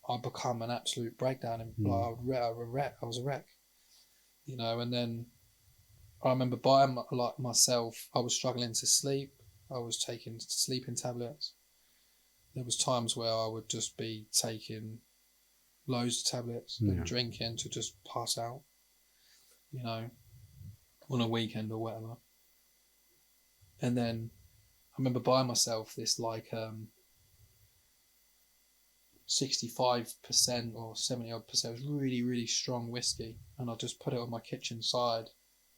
I become an absolute breakdown, and like I was a wreck, you know. And then I remember buying myself. I was struggling to sleep. I was taking sleeping tablets. There was times where I would just be taking loads of tablets and drinking to just pass out, you know, on a weekend or whatever. And then I remember buying myself this like 65% or 70% was really, really strong whiskey, and I just put it on my kitchen side.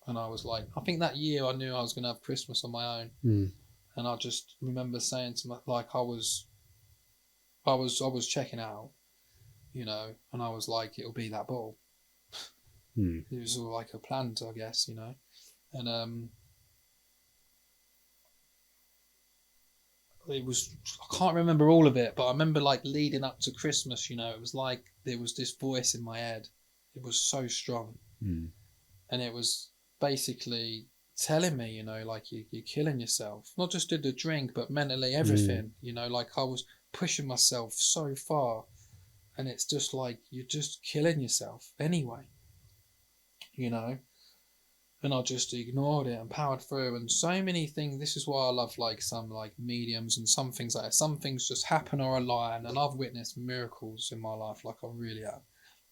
And I was like, I think that year I knew I was going to have Christmas on my own. And I just remember saying to my, like, I was checking out, you know, and I was like, it'll be that bottle. It was all like a plan, I guess, you know. And it was, I can't remember all of it, but I remember like leading up to Christmas, you know, it was like there was this voice in my head. It was so strong. And it was basically telling me, you know, like you're killing yourself. Not just did the drink, but mentally everything, you know, like I was pushing myself so far, and it's just like you're just killing yourself anyway, you know. And I just ignored it and powered through. And so many things, this is why I love like some like mediums and some things like that. Some things just happen or align, and I've witnessed miracles in my life, like I really have.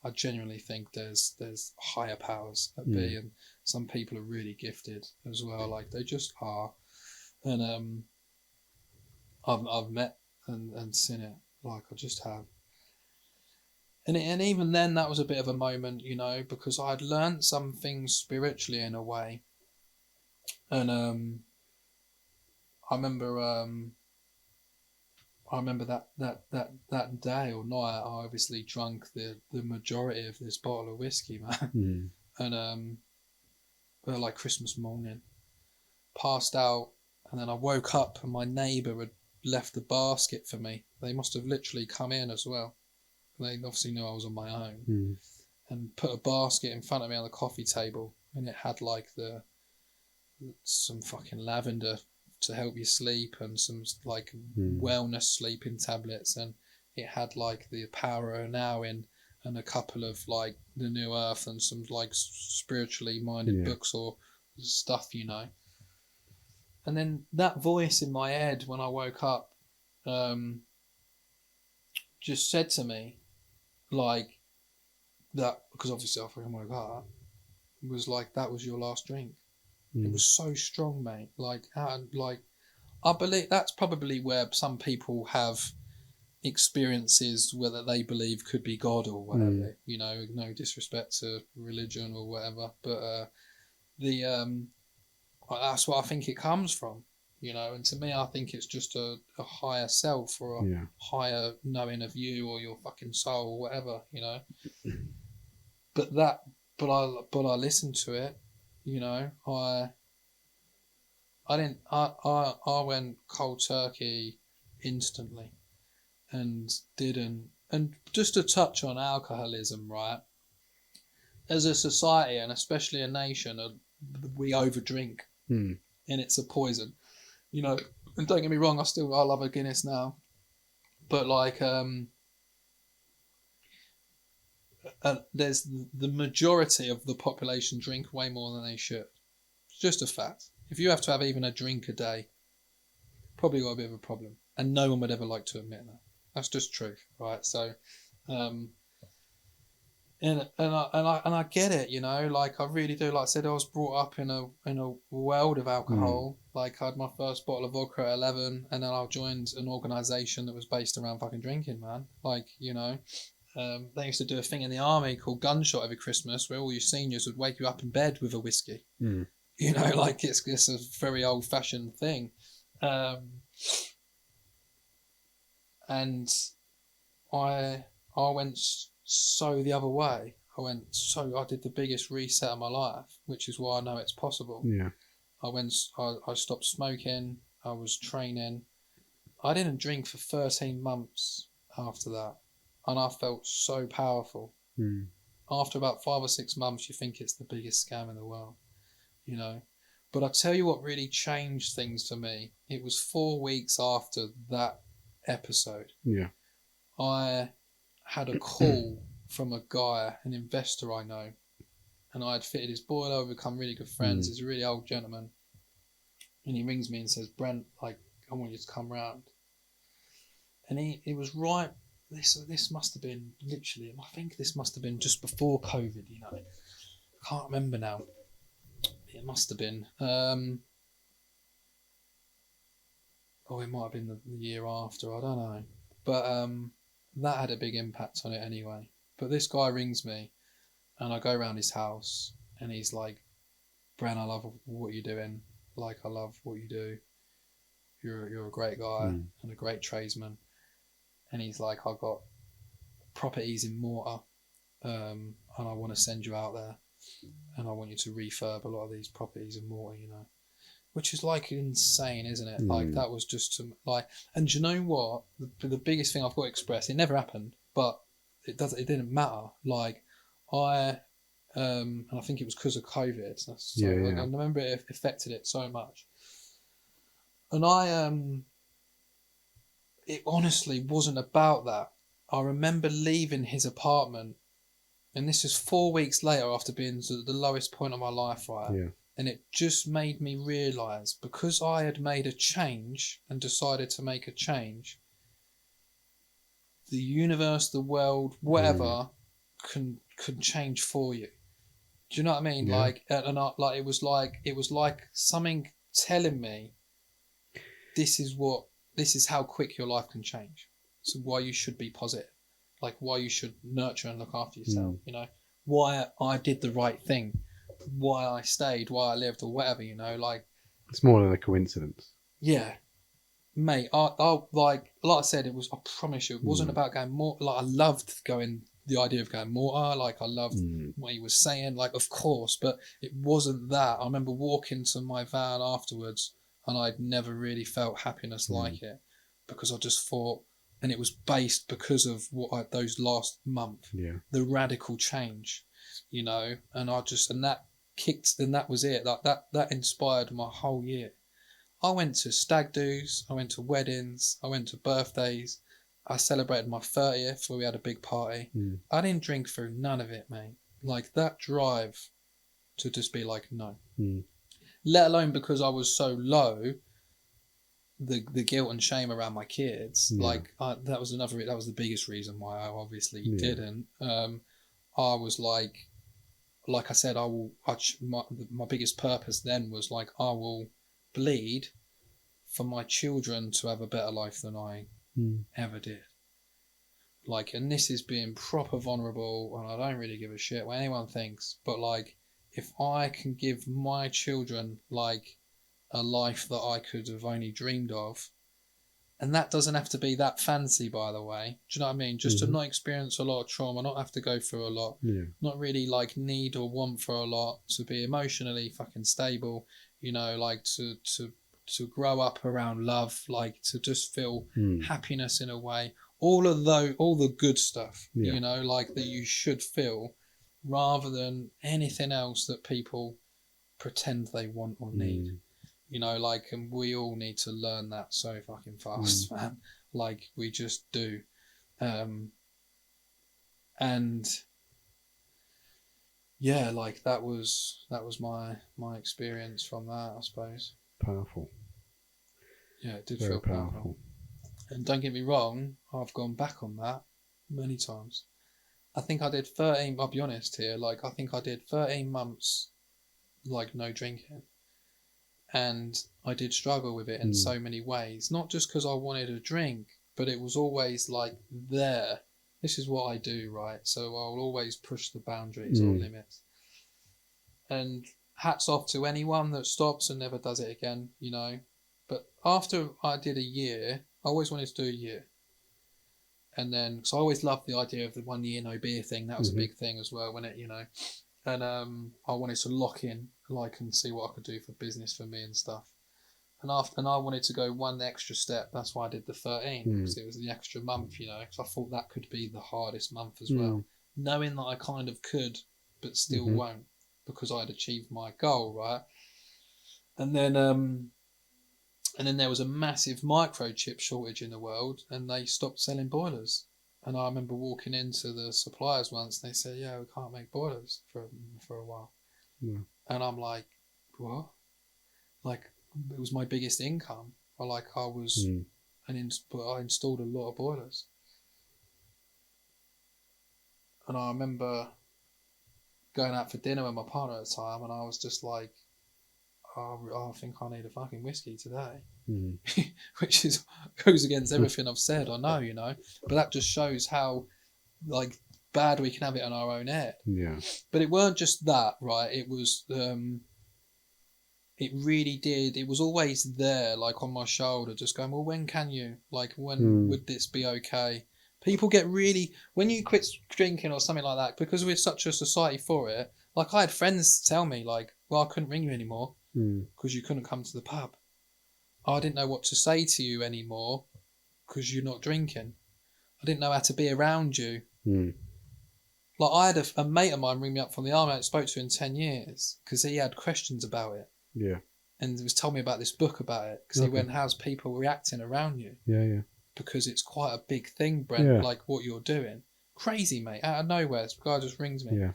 I genuinely think there's higher powers that be, and some people are really gifted as well. Like they just are, and I've met and seen it. Like I just have, and even then that was a bit of a moment, you know, because I had learned some things spiritually in a way, and I remember that day or night, I obviously drunk the majority of this bottle of whiskey, man. And like Christmas morning, passed out, and then I woke up and my neighbour had left the basket for me. They must have literally come in as well. They obviously knew I was on my own, and put a basket in front of me on the coffee table, and it had like some fucking lavender to help you sleep, and some like wellness sleeping tablets, and it had like the Power of Now in, and a couple of like the New Earth and some like spiritually minded books or stuff, you know. And then that voice in my head when I woke up just said to me like that, because obviously I fucking woke up, was like, that was your last drink. It was so strong, mate. Like I believe that's probably where some people have experiences whether they believe could be God or whatever. You know, no disrespect to religion or whatever, but that's what I think it comes from. You know, and to me, I think it's just a higher self or a higher knowing of you or your fucking soul or whatever. You know, but I listened to it. You know, I went cold turkey instantly, and didn't. And just to touch on alcoholism, right? As a society and especially a nation, we overdrink, and it's a poison. you know. And don't get me wrong, I love a Guinness now, but like there's the majority of the population drink way more than they should. It's just a fact. If you have to have even a drink a day, probably got a bit of a problem, and no one would ever like to admit that. That's just truth, right? So, and I get it, you know. Like I really do. Like I said, I was brought up in a world of alcohol. Like I had my first bottle of vodka at 11, and then I joined an organisation that was based around fucking drinking, man. Like you know. They used to do a thing in the army called Gunshot every Christmas, where all your seniors would wake you up in bed with a whiskey. You know, like it's a very old fashioned thing. And I went so the other way. I did the biggest reset of my life, which is why I know it's possible. Yeah. I stopped smoking. I was training. I didn't drink for 13 months after that. And I felt so powerful. After about 5 or 6 months, you think it's the biggest scam in the world, you know. But I tell you what really changed things for me. It was 4 weeks after that episode. Yeah. I had a call from a guy, an investor I know, and I had fitted his boiler. We've become really good friends. He's a really old gentleman, and he rings me and says, "Brent, like I want you to come round." And he was right. This must have been literally. I think this must have been just before COVID. You know, I can't remember now. It must have been. It might have been the year after. I don't know, but that had a big impact on it anyway. But this guy rings me, and I go around his house, and he's like, "Bren, I love what you're doing. Like, I love what you do. You're a great guy and a great tradesman." And he's like, "I've got properties in Mortar, and I want to send you out there, and I want you to refurb a lot of these properties in Mortar, you know," which is like insane, isn't it? Like that was just like, and do you know what? The biggest thing I've got to express, it never happened, but it didn't matter. Like and I think it was because of COVID. So I remember it affected it so much, and it honestly wasn't about that. I remember leaving his apartment, and this is 4 weeks later after being at the lowest point of my life, right? Yeah. And it just made me realise, because I had made a change and decided to make a change, the universe, the world, whatever, can change for you. Do you know what I mean? Yeah. It was like something telling me, this is how quick your life can change. So why you should be positive, like why you should nurture and look after yourself. You know, why I did the right thing, why I stayed, why I lived, or whatever. You know, like it's more than a coincidence. Yeah, mate. I like I said, it was. I promise you, it wasn't about going more. Like I loved going. The idea of going more. Like I loved what he was saying. Like of course, but it wasn't that. I remember walking to my van afterwards, and I'd never really felt happiness like it, because I just thought, and it was based because of those last month, the radical change, you know, and that kicked, and that was it. Like that inspired my whole year. I went to stag do's, I went to weddings, I went to birthdays, I celebrated my 30th where we had a big party. I didn't drink through none of it, mate. Like that drive to just be like, no. Let alone because I was so low, the guilt and shame around my kids. Like that was the biggest reason why I obviously didn't. I was like I said, my biggest purpose then was like, I will bleed for my children to have a better life than I ever did. Like, and this is being proper vulnerable, and I don't really give a shit what anyone thinks, but like, if I can give my children like a life that I could have only dreamed of, and that doesn't have to be that fancy, by the way, do you know what I mean? Just to not experience a lot of trauma, not have to go through a lot, not really like need or want for a lot, to be emotionally fucking stable, you know, like to grow up around love, like to just feel happiness in a way, all the good stuff, you know, like that you should feel, rather than anything else that people pretend they want or need. you know, like, and we all need to learn that so fucking fast, man. Like, we just do. And yeah, like that was my experience from that, I suppose. Powerful. Yeah, it did Very feel powerful. And don't get me wrong, I've gone back on that many times. I think I did 13, I'll be honest here, like I think I did 13 months like no drinking. And I did struggle with it in so many ways. Not just because I wanted a drink, but it was always like there. This is what I do, right? So I'll always push the boundaries or limits. And hats off to anyone that stops and never does it again, you know. But after I did a year, I always wanted to do a year. And then, because I always loved the idea of the 1 year no beer thing. That was a big thing as well, wasn't it, you know. And I wanted to lock in, like, and see what I could do for business for me and stuff. And I wanted to go one extra step. That's why I did the 13, because it was the extra month, you know, because I thought that could be the hardest month as well. Knowing that I kind of could, but still won't, because I'd achieved my goal, right? And then there was a massive microchip shortage in the world, and they stopped selling boilers. And I remember walking into the suppliers once, and they said, "Yeah, we can't make boilers for a while." Yeah. And I'm like, "What?" Like, it was my biggest income. I installed a lot of boilers. And I remember going out for dinner with my partner at the time, and I was just like, I think I need a fucking whiskey today. Which goes against everything I've said, I know, you know. But that just shows how, like, bad we can have it on our own head. Yeah. But it weren't just that, right? It was, it really did. It was always there, like on my shoulder, just going, well, when can you? Like, when would this be okay? People get really, when you quit drinking or something like that, because we're such a society for it, like I had friends tell me, like, well, I couldn't ring you anymore because you couldn't come to the pub. I didn't know what to say to you anymore because you're not drinking. I didn't know how to be around you. Like, I had a mate of mine ring me up from the army I hadn't spoke to in 10 years because he had questions about it. Yeah. And he was telling me about this book about it because he went, how's people reacting around you? Yeah, yeah. Because it's quite a big thing, Brent, like what you're doing. Crazy, mate. Out of nowhere, this guy just rings me. Yeah.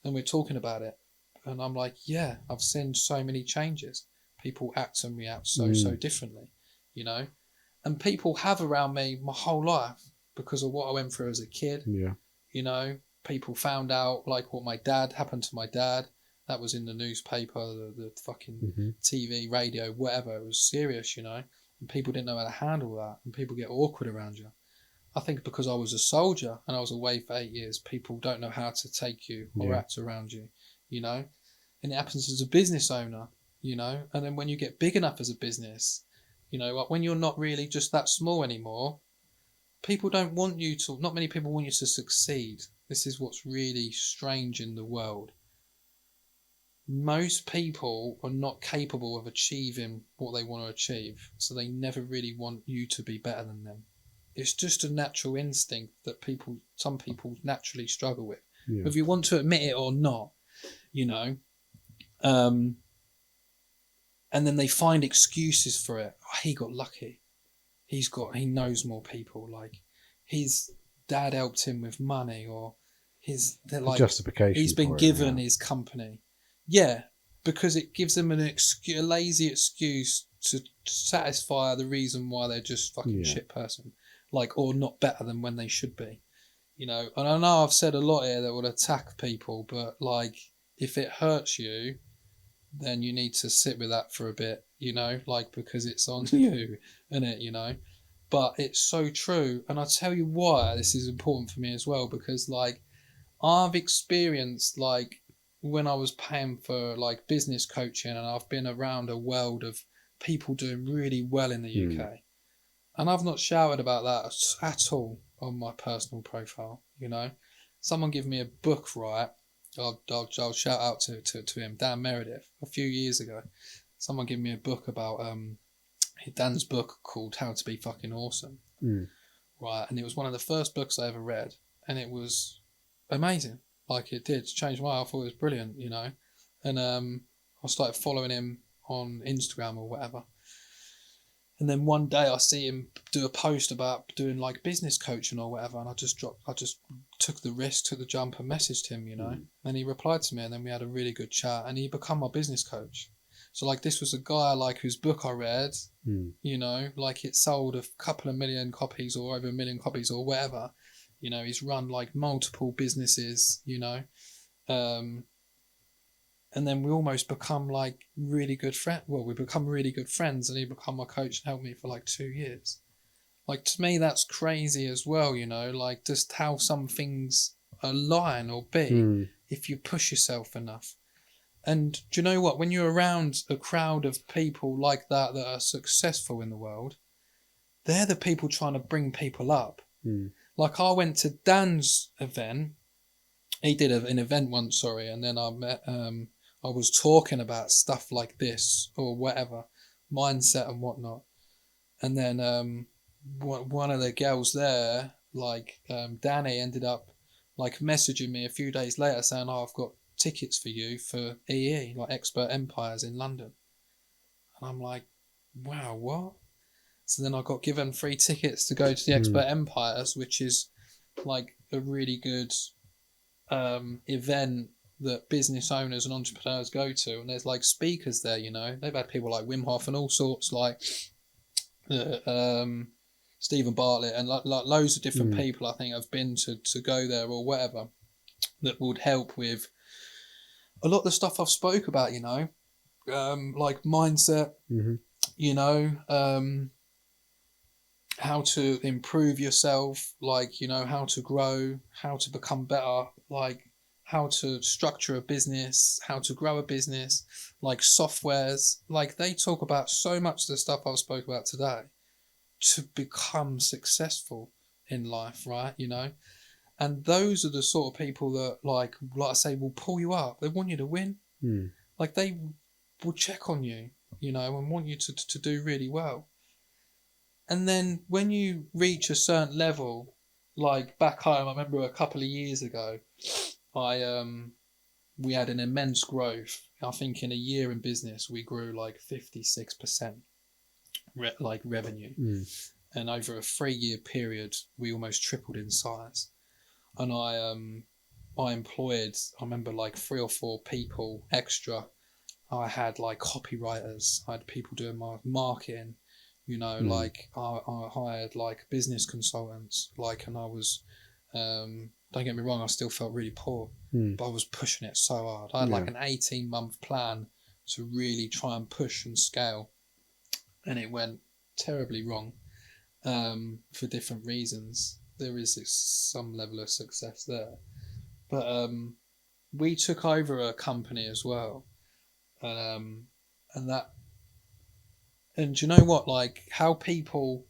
And we're talking about it. And I'm like, yeah, I've seen so many changes. People act and react so differently, you know. And people have around me my whole life because of what I went through as a kid. Yeah. You know, people found out like what my dad happened to my dad. That was in the newspaper, the fucking TV, radio, whatever. It was serious, you know. And people didn't know how to handle that. And people get awkward around you. I think because I was a soldier and I was away for 8 years, people don't know how to take you or act around you, you know. And it happens as a business owner, you know. And then when you get big enough as a business, you know, like when you're not really just that small anymore, people don't want you to, not many people want you to succeed. This is what's really strange in the world. Most people are not capable of achieving what they want to achieve, so they never really want you to be better than them. It's just a natural instinct that some people naturally struggle with, whether you want to admit it or not, you know. And then they find excuses for it. Oh, he got lucky. He knows more people. Like, his dad helped him with money, or justification. He's been given his company. Yeah, because it gives them a lazy excuse to satisfy the reason why they're just fucking shit person, like, or not better than when they should be, you know. And I know I've said a lot here that will attack people, but like, if it hurts you, then you need to sit with that for a bit, you know, like, because it's on you, isn't it, you know. But it's so true, and I'll tell you why this is important for me as well, because like, I've experienced, like, when I was paying for like business coaching, and I've been around a world of people doing really well in the UK, and I've not shouted about that at all on my personal profile, you know. Someone give me a book, right? I'll shout out to him, Dan Meredith, a few years ago. Someone gave me a book about Dan's book called How to Be Fucking Awesome, right? And it was one of the first books I ever read, and it was amazing. Like, it did change my life. I thought it was brilliant, you know. And I started following him on Instagram or whatever. And then one day I see him do a post about doing like business coaching or whatever, and I just took the risk, took the jump, and messaged him, and he replied to me, and then we had a really good chat, and he become my business coach. So like this was a guy like whose book I read, like it sold a couple of million copies or over 1 million copies or whatever. He's run like multiple businesses, and then we almost become like really good friends. Well, we become really good friends, and he become my coach and helped me for like 2 years. Like, to me, that's crazy as well, like just how some things align or be if you push yourself enough. And do you know what? When you're around a crowd of people like that are successful in the world, they're the people trying to bring people up. Like, I went to Dan's event. He did an event once, and then I met, I was talking about stuff like this or whatever, mindset and whatnot. And then one of the girls there, like Danny, ended up like messaging me a few days later saying, "Oh, I've got tickets for you for EE, like Expert Empires in London." And I'm like, wow, what? So then I got given free tickets to go to the Expert Empires, which is like a really good event that business owners and entrepreneurs go to. And there's like speakers there, They've had people like Wim Hof and all sorts, like Stephen Bartlett, and like loads of different people I think have been to go there or whatever, that would help with a lot of the stuff I've spoke about, like mindset, how to improve yourself, like, how to grow, how to become better, like how to structure a business, how to grow a business, like softwares. Like, they talk about so much of the stuff I've spoke about today to become successful in life, right? And those are the sort of people that, like I say, will pull you up. They want you to win. Like, they will check on you, and want you to do really well. And then when you reach a certain level, like back home, I remember a couple of years ago, we had an immense growth. I think in a year in business, we grew like 56% revenue. And over a 3-year period, we almost tripled in size. And I employed, I remember, like 3 or 4 people extra. I had like copywriters, I had people doing my marketing, like I hired like business consultants, like, and I was, don't get me wrong, I still felt really poor, but I was pushing it so hard. I had like an 18-month plan to really try and push and scale, and it went terribly wrong for different reasons. There is some level of success there, but we took over a company as well, and do you know what, like how people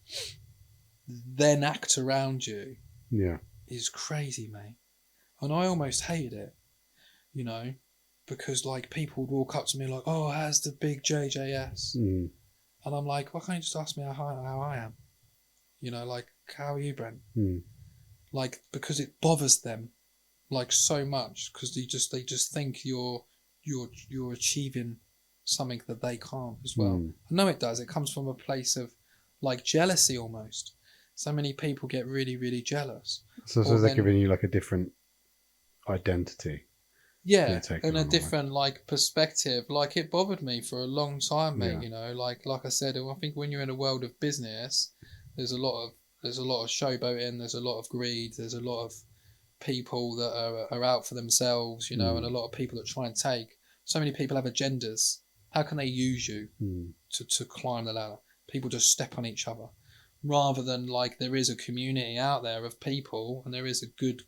then act around you is crazy, mate. And I almost hated it, because like people would walk up to me like, "Oh, how's the big JJS?" And I'm like, "Why can't you just ask me how I am? Like, how are you, Brent?" Like, because it bothers them like so much, because they just think you're achieving something that they can't as well. I know it does. It comes from a place of like jealousy almost. So many people get really, really jealous. So they're giving you like a different identity. Yeah, and a different like perspective. Like, it bothered me for a long time, mate. Like I said, I think when you're in a world of business, there's a lot of showboating, there's a lot of greed, there's a lot of people that are out for themselves, and a lot of people that try and take. So many people have agendas. How can they use you to climb the ladder? People just step on each other, rather than like there is a community out there of people, and there is a good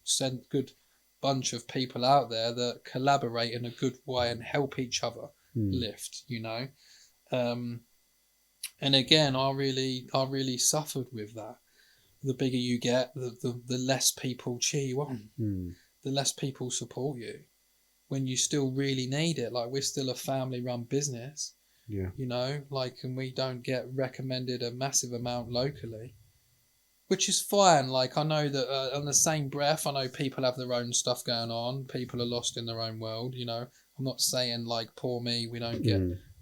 bunch of people out there that collaborate in a good way and help each other lift. And again, I really suffered with that. The bigger you get, the less people cheer you on, the less people support you when you still really need it. Like, we're still a family-run business, like, and we don't get recommended a massive amount locally, which is fine. Like, I know that on the same breath, I know people have their own stuff going on. People are lost in their own world. I'm not saying like, poor me, we don't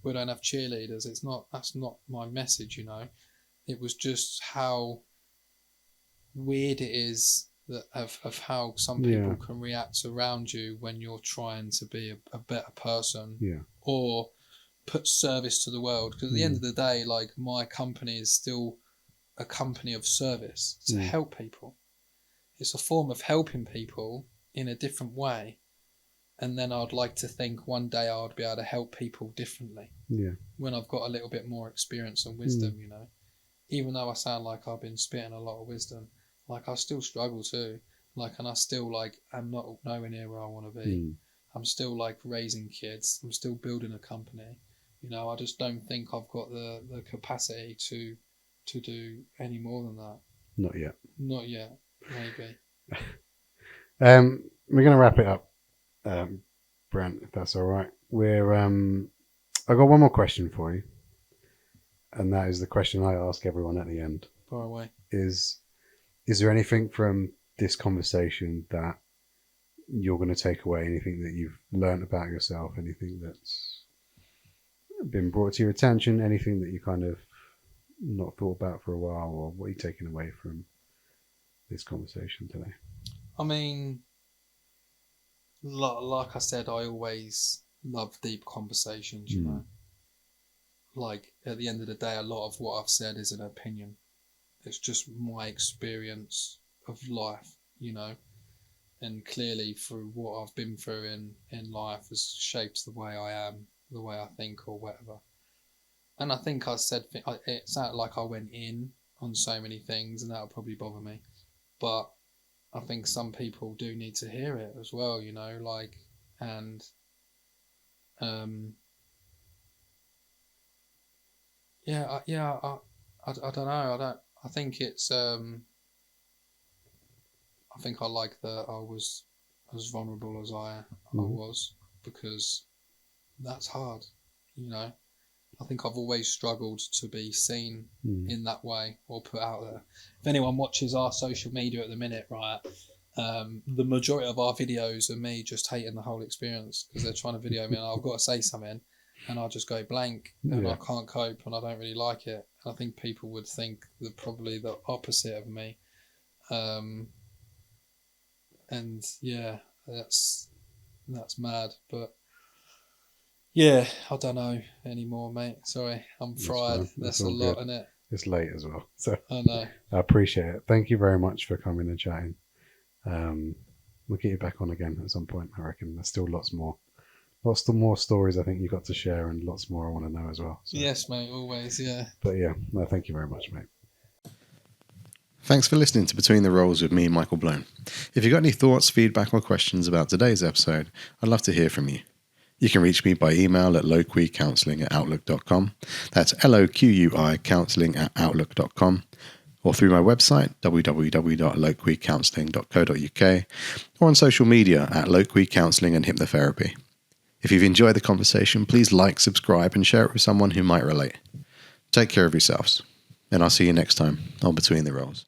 We don't have cheerleaders. That's not my message, you know. It was just how weird it is that of how some people can react around you when you're trying to be a better person, or put service to the world. Because at the end of the day, like, my company is still a company of service to help people. It's a form of helping people in a different way. And then I'd like to think one day I'd be able to help people differently. Yeah. When I've got a little bit more experience and wisdom, you know. Even though I sound like I've been spitting a lot of wisdom, like, I still struggle too. Like, and I still, like, I'm not nowhere near where I want to be. I'm still, like, raising kids. I'm still building a company. You know, I just don't think I've got the capacity to do any more than that. Not yet. Not yet. Maybe. We're going to wrap it up, Brent, if that's all right. I've got one more question for you. And that is the question I ask everyone at the end. Far away. Is there anything from this conversation that you're going to take away? Anything that you've learned about yourself? Anything that's been brought to your attention? Anything that you kind of not thought about for a while? Or what are you taking away from this conversation today? I mean, like I said, I always love deep conversations, you know. Like, at the end of the day, a lot of what I've said is an opinion. It's just my experience of life, you know. And clearly, through what I've been through in life has shaped the way I am, the way I think, or whatever. And I think I said, it sounded like I went in on so many things, and that would probably bother me. But I think some people do need to hear it as well, you know, like, and I don't know. I think it's I think I like that I was as vulnerable as I was, because that's hard, you know. I think I've always struggled to be seen in that way or put out there. If anyone watches our social media at the minute, right, the majority of our videos are me just hating the whole experience because they're trying to video me and I've got to say something and I just go blank and I can't cope and I don't really like it. I think people would think that probably the opposite of me. And yeah, that's mad, but yeah, I don't know anymore, mate. Sorry, I'm fried. That's a lot, isn't it? It's late as well, so I know. I appreciate it. Thank you very much for coming and chatting. We'll get you back on again at some point, I reckon. There's still lots more stories I think you got to share and lots more I want to know as well. So. Yes, mate, always, yeah. But yeah, no, thank you very much, mate. Thanks for listening to Between the Rolls with me, Michael Blown. If you've got any thoughts, feedback or questions about today's episode, I'd love to hear from you. You can reach me by email at loquicounselling@outlook.com. That's LOQUI counselling@outlook.com. Or through my website, www.loquicounselling.co.uk, or on social media at Loqui Counselling and Hypnotherapy. If you've enjoyed the conversation, please like, subscribe and share it with someone who might relate. Take care of yourselves, and I'll see you next time on Between the Rolls.